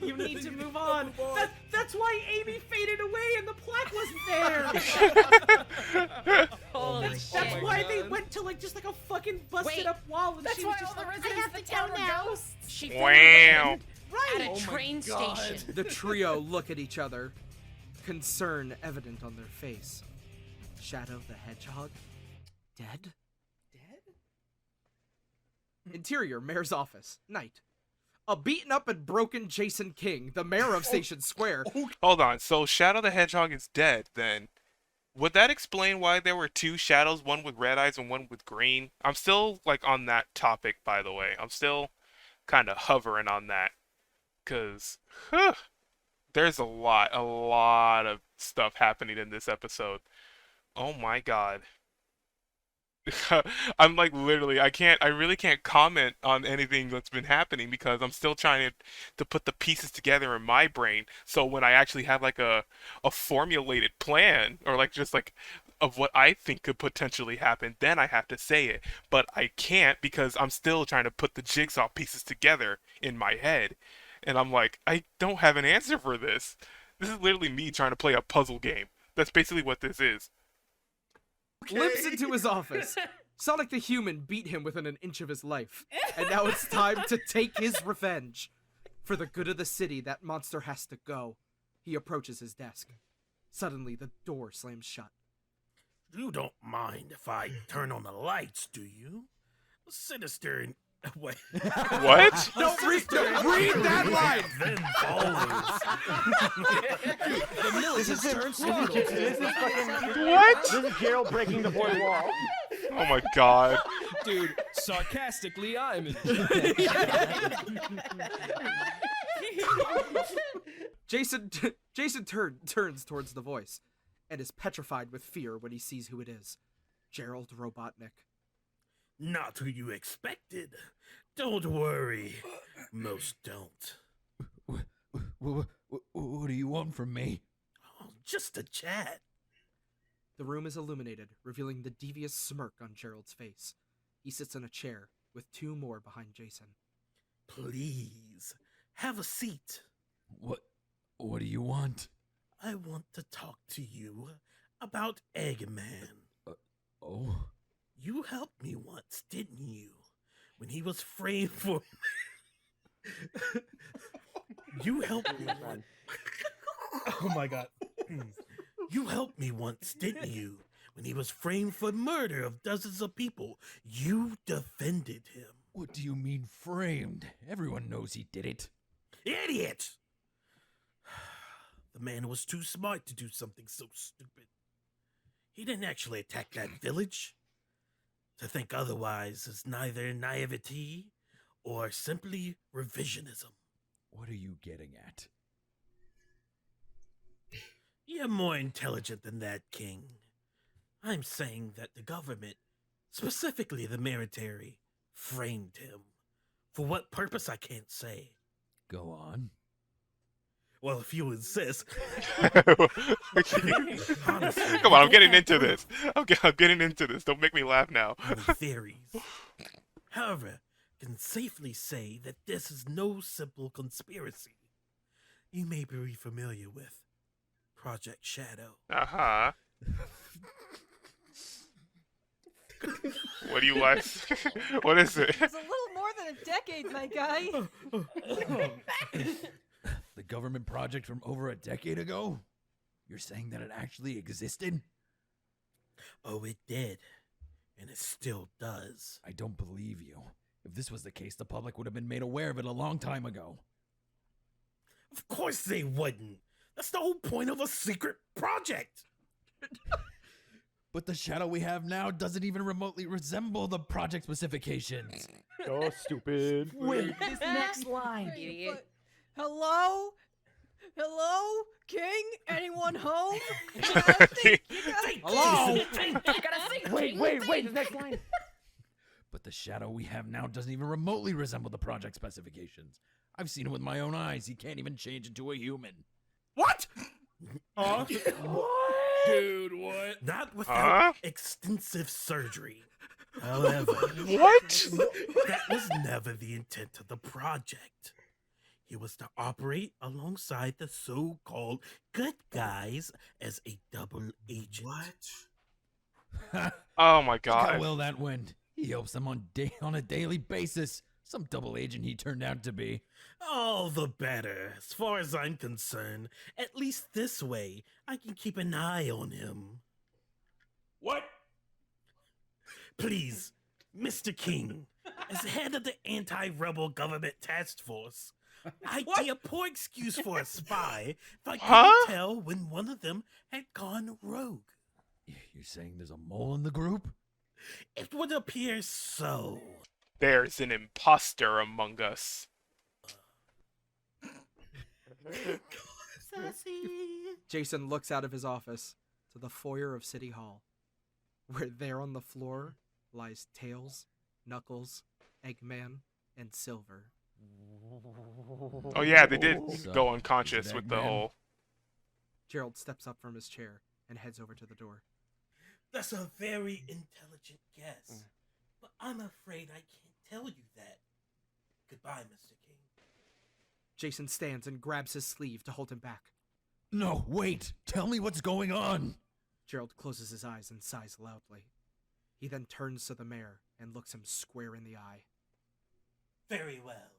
You need to move on. That's why Amy faded away and the plaque wasn't there. That's why they went to just a fucking busted up wall and That's she why was just all the like, residents of the town are ghosts. She Wow. at a Oh my train God. station. The trio look at each other, concern evident on their face. Shadow the Hedgehog? Dead? Interior, Mayor's office. Night. A beaten up and broken Jason King, the mayor of Station Square. Hold on. So Shadow the Hedgehog is dead then. Would that explain why there were two shadows, one with red eyes and one with green? I'm still on that topic, by the way. I'm still kind of hovering on that. Cause there's a lot of stuff happening in this episode. Oh my god. I'm literally, I really can't comment on anything that's been happening because I'm still trying to put the pieces together in my brain. So when I actually have a formulated plan or just of what I think could potentially happen, then I have to say it. But I can't because I'm still trying to put the jigsaw pieces together in my head. And I'm I don't have an answer for this. This is literally me trying to play a puzzle game. That's basically what this is. Limps into his office. Sonic the Human beat him within an inch of his life. And now it's time to take his revenge. For the good of the city, that monster has to go. He approaches his desk. Suddenly, the door slams shut. You don't mind if I turn on the lights, do you? Sinister and... Wait. What? No, read that line! Then follows. The militants turn startled. This is fucking... What? This is Gerald breaking the fourth wall. Oh my god. Dude, sarcastically, I'm in. Jason turns towards the voice and is petrified with fear when he sees who it is. Gerald Robotnik. Not who you expected. Don't worry. Most don't. What do you want from me? Oh, just a chat. The room is illuminated, revealing the devious smirk on Gerald's face. He sits in a chair, with two more behind Jason. Please, have a seat. What do you want? I want to talk to you about Eggman. Oh. You helped me once, didn't you? When he was framed for... You helped me. Oh my god. You helped me once, didn't you? When he was framed for murder of dozens of people, you defended him. What do you mean framed? Everyone knows he did it. Idiot! The man was too smart to do something so stupid. He didn't actually attack that village. To think otherwise is neither naivety or simply revisionism. What are you getting at? You're more intelligent than that, King. I'm saying that the government, specifically the military, framed him. For what purpose, I can't say. Go on. Well, if you insist. Honestly, come on, I'm getting into this. I'm getting into this. Don't make me laugh now. Theories. However, can safely say that this is no simple conspiracy. You may be familiar with Project Shadow. Uh-huh. What do you like? What is it? It's a little more than a decade, my guy. The government project from over a decade ago? You're saying that it actually existed? Oh, it did. And it still does. I don't believe you. If this was the case, the public would have been made aware of it a long time ago. Of course they wouldn't. That's the whole point of a secret project. But the shadow we have now doesn't even remotely resemble the project specifications. So stupid. Wait, this next line. Idiot. Hello? Hello? King? Anyone home? Hello? Wait, the next line. But the shadow we have now doesn't even remotely resemble the project specifications. I've seen him with my own eyes. He can't even change into a human. What? Dude, what? Not without extensive surgery. However, what? That was never the intent of the project. He was to operate alongside the so-called good guys as a double agent. What? Oh my Look god. how well that went. He helps them on a daily basis. Some double agent he turned out to be. All the better, as far as I'm concerned. At least this way, I can keep an eye on him. What? Please, Mr. King, as head of the anti-rebel government task force, I'd be a poor excuse for a spy if I couldn't tell when one of them had gone rogue. You're saying there's a mole in the group? It would appear so. There's an imposter among us. Jason looks out of his office to the foyer of City Hall, where there on the floor lies Tails, Knuckles, Eggman, and Silver. Oh yeah, they did So, go unconscious is it with the Eggman? whole... Gerald steps up from his chair and heads over to the door. That's a very intelligent guess, but I'm afraid I can't tell you that. Goodbye, Mr. King. Jason stands and grabs his sleeve to hold him back. No, wait! Tell me what's going on! Gerald closes his eyes and sighs loudly. He then turns to the mayor and looks him square in the eye. Very well.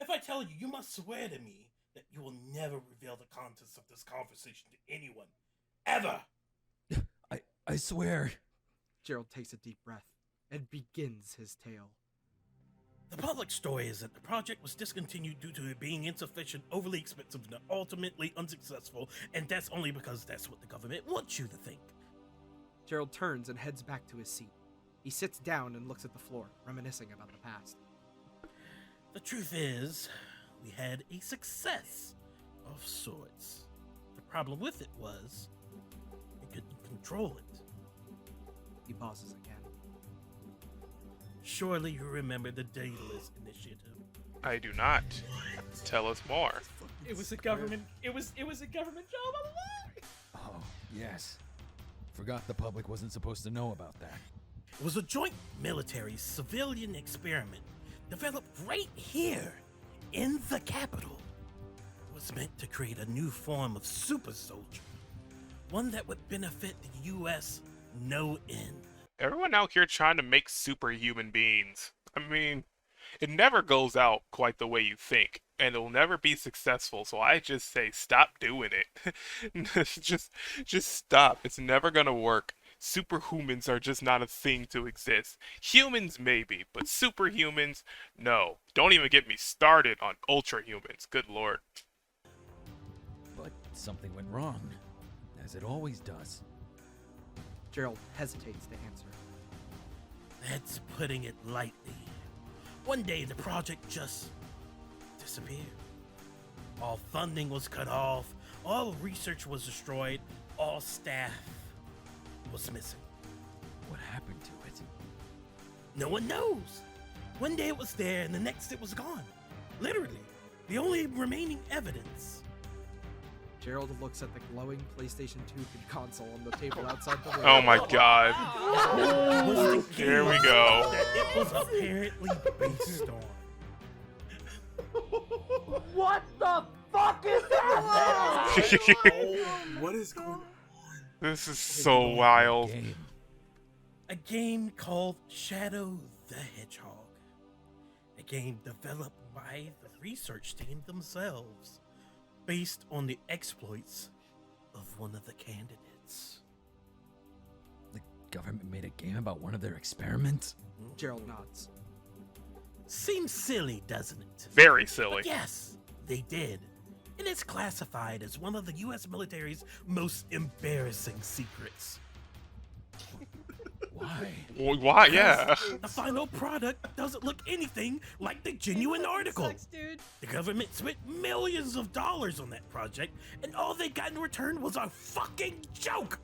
If I tell you, you must swear to me that you will never reveal the contents of this conversation to anyone. Ever! I swear. Gerald takes a deep breath and begins his tale. The public story is that the project was discontinued due to it being insufficient, overly expensive, and ultimately unsuccessful, and that's only because that's what the government wants you to think. Gerald turns and heads back to his seat. He sits down and looks at the floor, reminiscing about the past. The truth is, we had a success of sorts. The problem with it was, we couldn't control it. He pauses again. Surely you remember the Daedalus Initiative. I do not. Tell us more. It was a government. It was a government job all along. Oh, yes. Forgot the public wasn't supposed to know about that. It was a joint military-civilian experiment developed right here in the capital. It was meant to create a new form of super soldier, one that would benefit the U.S. no end. Everyone out here trying to make superhuman beings. I mean, it never goes out quite the way you think. and it'll never be successful. So I just say stop doing it. just stop. It's never gonna work. Superhumans are just not a thing to exist. Humans maybe, but superhumans, no. Don't even get me started on ultrahumans. Good lord. But something went wrong, as it always does. Gerald hesitates to answer. That's putting it lightly. One day the project just disappeared. All funding was cut off, all research was destroyed, all staff was missing. What happened to it? No one knows. One day it was there and the next it was gone. Literally, the only remaining evidence. Gerald looks at the glowing PlayStation 2 console on the table outside the room. Oh my god. Was the Here we game go. That it was apparently based on. What the fuck is that? What is going on? This is so wild. A game called Shadow the Hedgehog. A game developed by the research team themselves, based on the exploits of one of the candidates. The government made a game about one of their experiments? Gerald nods. Seems silly, doesn't it? Very silly. But yes, they did. And it's classified as one of the U.S. military's most embarrassing secrets. Why? Why? Yeah. The final product doesn't look anything like the genuine article. Sucks, dude. The government spent millions of dollars on that project, and all they got in return was a fucking joke.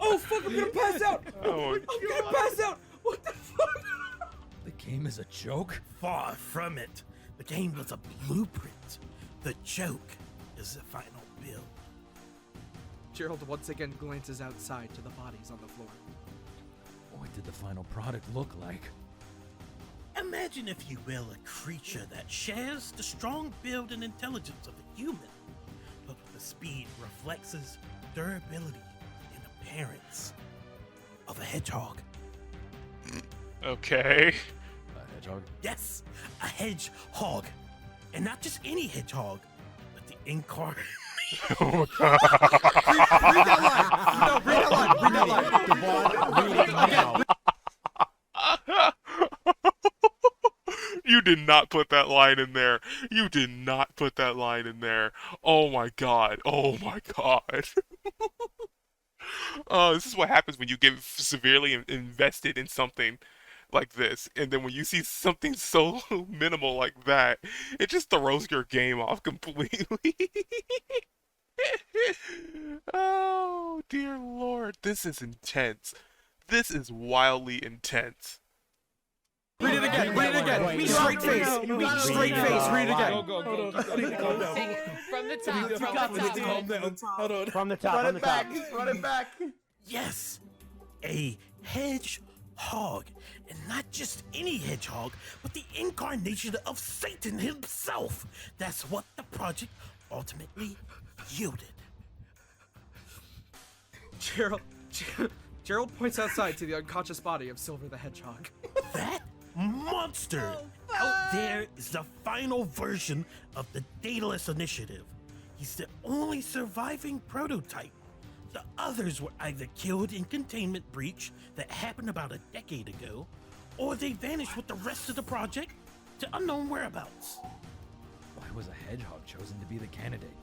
Oh fuck! I'm gonna pass out. Oh. I'm gonna pass out. What the fuck? The game is a joke? Far from it. The game was a blueprint. The joke is the final build. Gerald once again glances outside to the bodies on the floor. What did the final product look like? Imagine, if you will, a creature that shares the strong build and intelligence of a human, but with the speed, reflexes, durability, and appearance of a hedgehog. Okay. A hedgehog? Yes, a hedgehog. And not just any hedgehog, but the incarnate. Oh god. Read that line. No, read that line. Read that line. Devon, read it now. You did not put that line in there. You did not put that line in there. Oh my god. Oh my god. Oh, this is what happens when you get severely invested in something like this, and then when you see something so minimal like that, it just throws your game off completely. Oh dear lord, this is intense. This is wildly intense. Read it again. Read it again. Straight face. Straight face. Read it again. Go. From the top. Hold on. From the top. Run it back. Run it back. Yes, a hedgehog. And not just any hedgehog, but the incarnation of Satan himself. That's what the project ultimately yielded. Gerald points outside to the unconscious body of Silver the Hedgehog. That monster out there is the final version of the Daedalus Initiative. He's the only surviving prototype. The others were either killed in containment breach that happened about a decade ago, or they vanished with the rest of the project to unknown whereabouts. Why was a hedgehog chosen to be the candidate?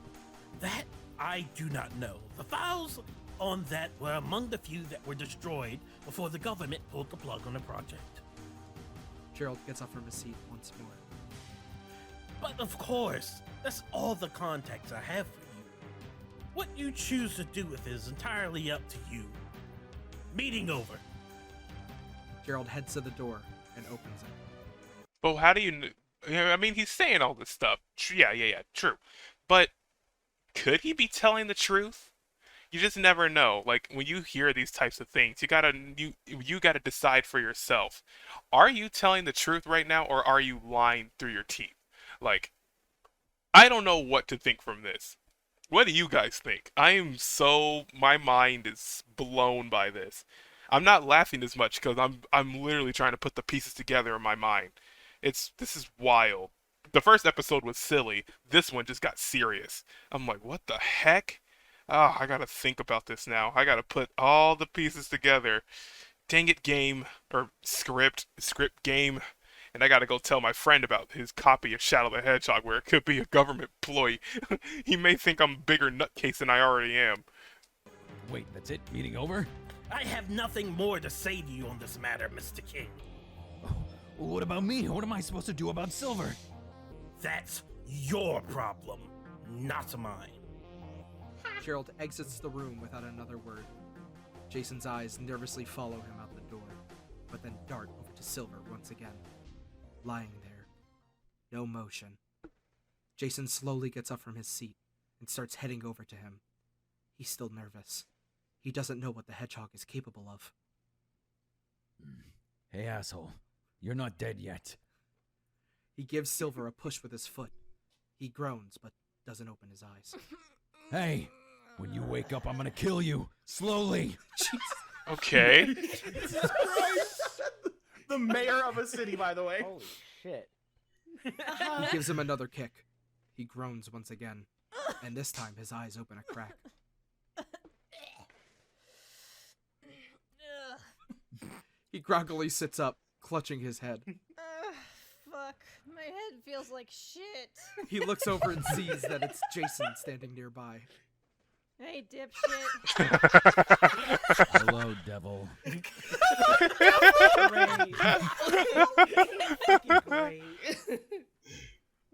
That I do not know. The files on that were among the few that were destroyed before the government pulled the plug on the project. Gerald gets up from his seat once more. But of course, that's all the context I have for you. What you choose to do with it is entirely up to you. Meeting over. Gerald heads to the door and opens it. But how do you know? I mean, he's saying all this stuff. Yeah, true. But could he be telling the truth? You just never know. Like, when you hear these types of things, you gotta decide for yourself. Are you telling the truth right now, or are you lying through your teeth? Like, I don't know what to think from this. What do you guys think? My mind is blown by this. I'm not laughing as much because I'm literally trying to put the pieces together in my mind. This is wild. The first episode was silly. This one just got serious. I'm like, what the heck? Oh, I gotta think about this now. I gotta put all the pieces together. Dang it, game or script game. And I gotta go tell my friend about his copy of Shadow the Hedgehog where it could be a government ploy. He may think I'm a bigger nutcase than I already am. Wait, that's it? Meeting over? I have nothing more to say to you on this matter, Mr. King. Well, what about me? What am I supposed to do about Silver? That's your problem, not mine. Gerald exits the room without another word. Jason's eyes nervously follow him out the door, but then dart over to Silver once again. Lying there, no motion. Jason slowly gets up from his seat and starts heading over to him. He's still nervous. He doesn't know what the hedgehog is capable of. Hey, asshole. You're not dead yet. He gives Silver a push with his foot. He groans, but doesn't open his eyes. Hey, when you wake up, I'm gonna kill you. Slowly. Okay. Jesus Christ. The mayor of a city, by the way. Holy shit. He gives him another kick. He groans once again, and this time his eyes open a crack. He groggily sits up, clutching his head. Fuck. My head feels like shit. He looks over and sees that it's Jason standing nearby. Hey, dipshit. Hello, devil. Great.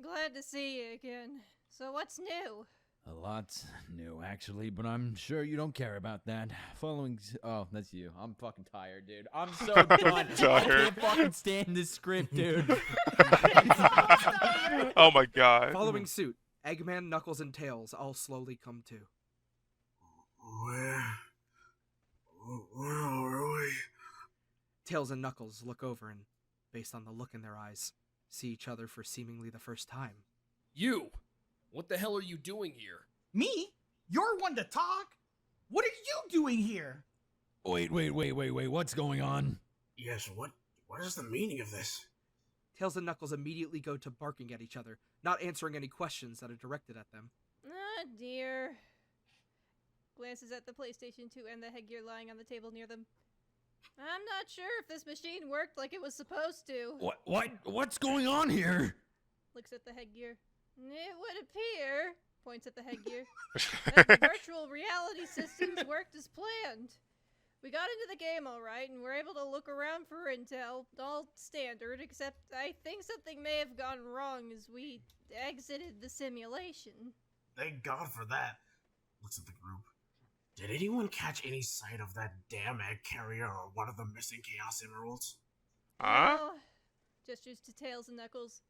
Glad to see you again. So what's new? A lot's new, actually, but I'm sure you don't care about that. Oh, that's you. I'm fucking tired, dude. I'm so done. I can't fucking stand this script, dude. Oh my god. Following suit, Eggman, Knuckles, and Tails all slowly come to. Where are we? Tails and Knuckles look over and, based on the look in their eyes, see each other for seemingly the first time. You! What the hell are you doing here? Me? You're one to talk? What are you doing here? Wait, what's going on? Yes, what is the meaning of this? Tails and Knuckles immediately go to barking at each other, not answering any questions that are directed at them. Ah, dear. Glances at the PlayStation 2 and the headgear lying on the table near them. I'm not sure if this machine worked like it was supposed to. What's going on here? Looks at the headgear. It would appear, points at the headgear, that the virtual reality systems worked as planned. We got into the game alright, and we're able to look around for intel, all standard, except I think something may have gone wrong as we exited the simulation. Thank God for that. Looks at the group. Did anyone catch any sight of that damn egg carrier or one of the missing Chaos Emeralds? Huh? No, gestures to Tails and Knuckles.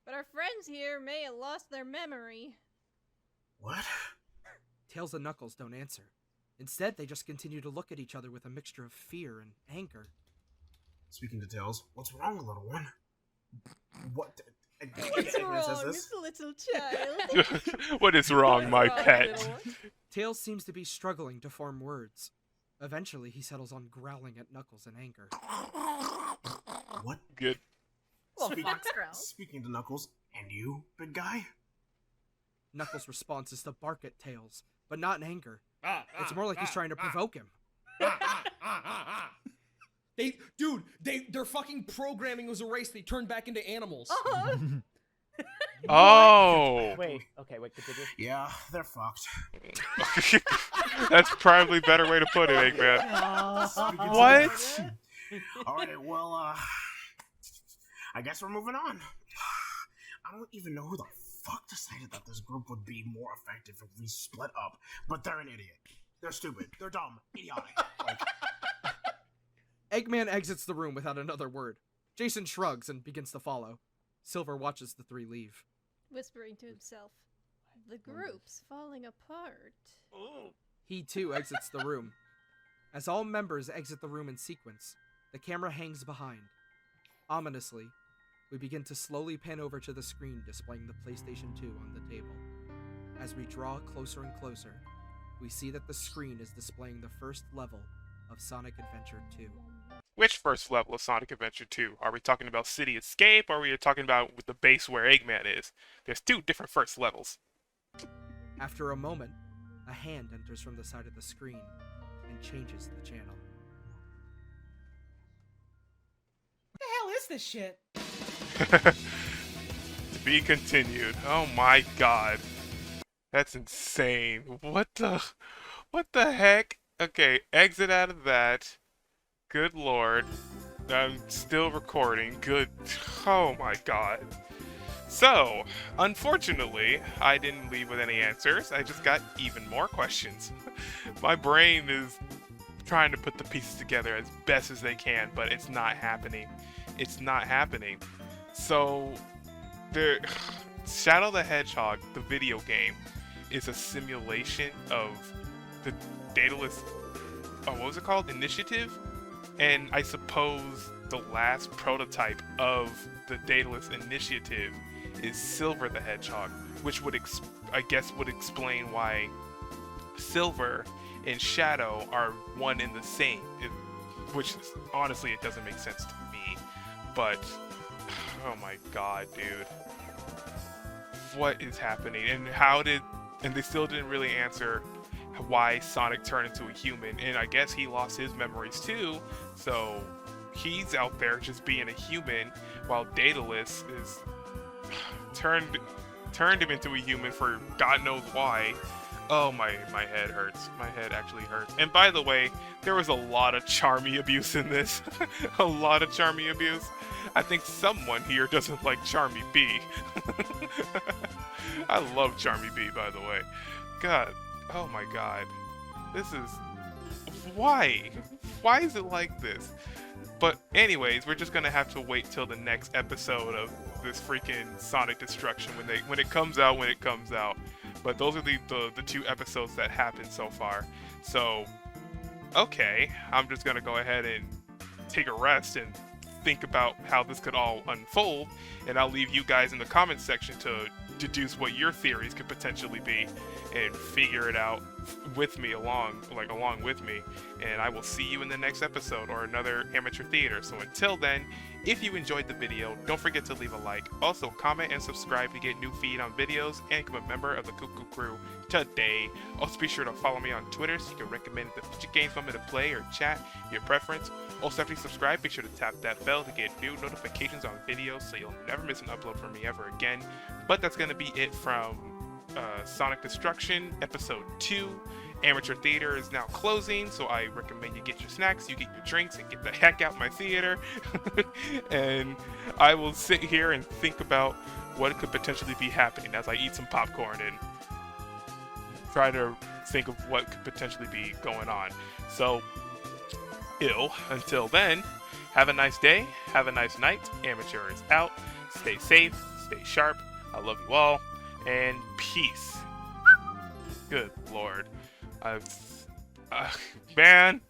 But our friends here may have lost their memory. What? Tails and Knuckles don't answer. Instead, they just continue to look at each other with a mixture of fear and anger. Speaking to Tails, what's wrong, little one? What? What's Eggman wrong, says this? little child? What is wrong, my What's wrong, pet? little one? Tails seems to be struggling to form words. Eventually, he settles on growling at Knuckles in anger. What? Good. Speaking to Knuckles, and you, big guy? Knuckles' response is to bark at Tails, but not in anger. It's more like he's trying to provoke him. Their fucking programming was erased. They turned back into animals. Oh. Wait, continue. Yeah, they're fucked. That's probably a better way to put it, Eggman. What? Alright, well, I guess we're moving on. I don't even know who the fuck decided that this group would be more effective if we split up, but they're an idiot. They're stupid. They're dumb. Idiotic. Eggman exits the room without another word. Jason shrugs and begins to follow. Silver watches the three leave. Whispering to himself. The group's falling apart. He too exits the room. As all members exit the room in sequence, the camera hangs behind. Ominously, we begin to slowly pan over to the screen displaying the PlayStation 2 on the table. As we draw closer and closer, we see that the screen is displaying the first level of Sonic Adventure 2. Which first level of Sonic Adventure 2? Are we talking about City Escape, or are we talking about with the base where Eggman is? There's 2 different first levels. After a moment, a hand enters from the side of the screen and changes the channel. What the hell is this shit? To be continued. Oh my god. That's insane. What the heck? Okay, exit out of that. Good lord. I'm still recording. Good. Oh my god. So, unfortunately, I didn't leave with any answers. I just got even more questions. My brain is trying to put the pieces together as best as they can, but it's not happening. It's not happening. So, Shadow the Hedgehog, the video game, is a simulation of the Daedalus, what was it called? Initiative? And I suppose the last prototype of the Daedalus Initiative is Silver the Hedgehog, which would, I guess, would explain why Silver and Shadow are one and the same. Which, honestly, it doesn't make sense to me. But, oh my god, dude. What is happening? And they still didn't really answer why Sonic turned into a human, and I guess he lost his memories too, so he's out there just being a human, while Daedalus is turned him into a human for God knows why. Oh, my head hurts. My head actually hurts. And by the way, there was a lot of Charmy abuse in this. A lot of Charmy abuse. I think someone here doesn't like Charmy B. I love Charmy B, by the way. God. Oh my god. This is... Why? Why is it like this? But anyways, we're just gonna have to wait till the next episode of this freaking Sonic Destruction when it comes out when it comes out. But those are the 2 episodes that happened so far. So, okay, I'm just gonna go ahead and take a rest and think about how this could all unfold, and I'll leave you guys in the comments section to deduce what your theories could potentially be and figure it out with me along with me, and I will see you in the next episode or another Amateur Theater. So until then, if you enjoyed the video, don't forget to leave a like. Also, comment and subscribe to get new feed on videos and become a member of the Cuckoo Crew today. Also, be sure to follow me on Twitter so you can recommend the future games you want me to play or chat, your preference. Also, after you subscribe, be sure to tap that bell to get new notifications on videos so you'll never miss an upload from me ever again. But that's going to be it from Sonic Destruction Episode 2. Amateur Theater is now closing, so I recommend you get your snacks, you get your drinks, and get the heck out my theater. And I will sit here and think about what could potentially be happening as I eat some popcorn and try to think of what could potentially be going on. So, until then, have a nice day, have a nice night. Amateur is out. Stay safe, stay sharp. I love you all, and peace. Good lord. Man,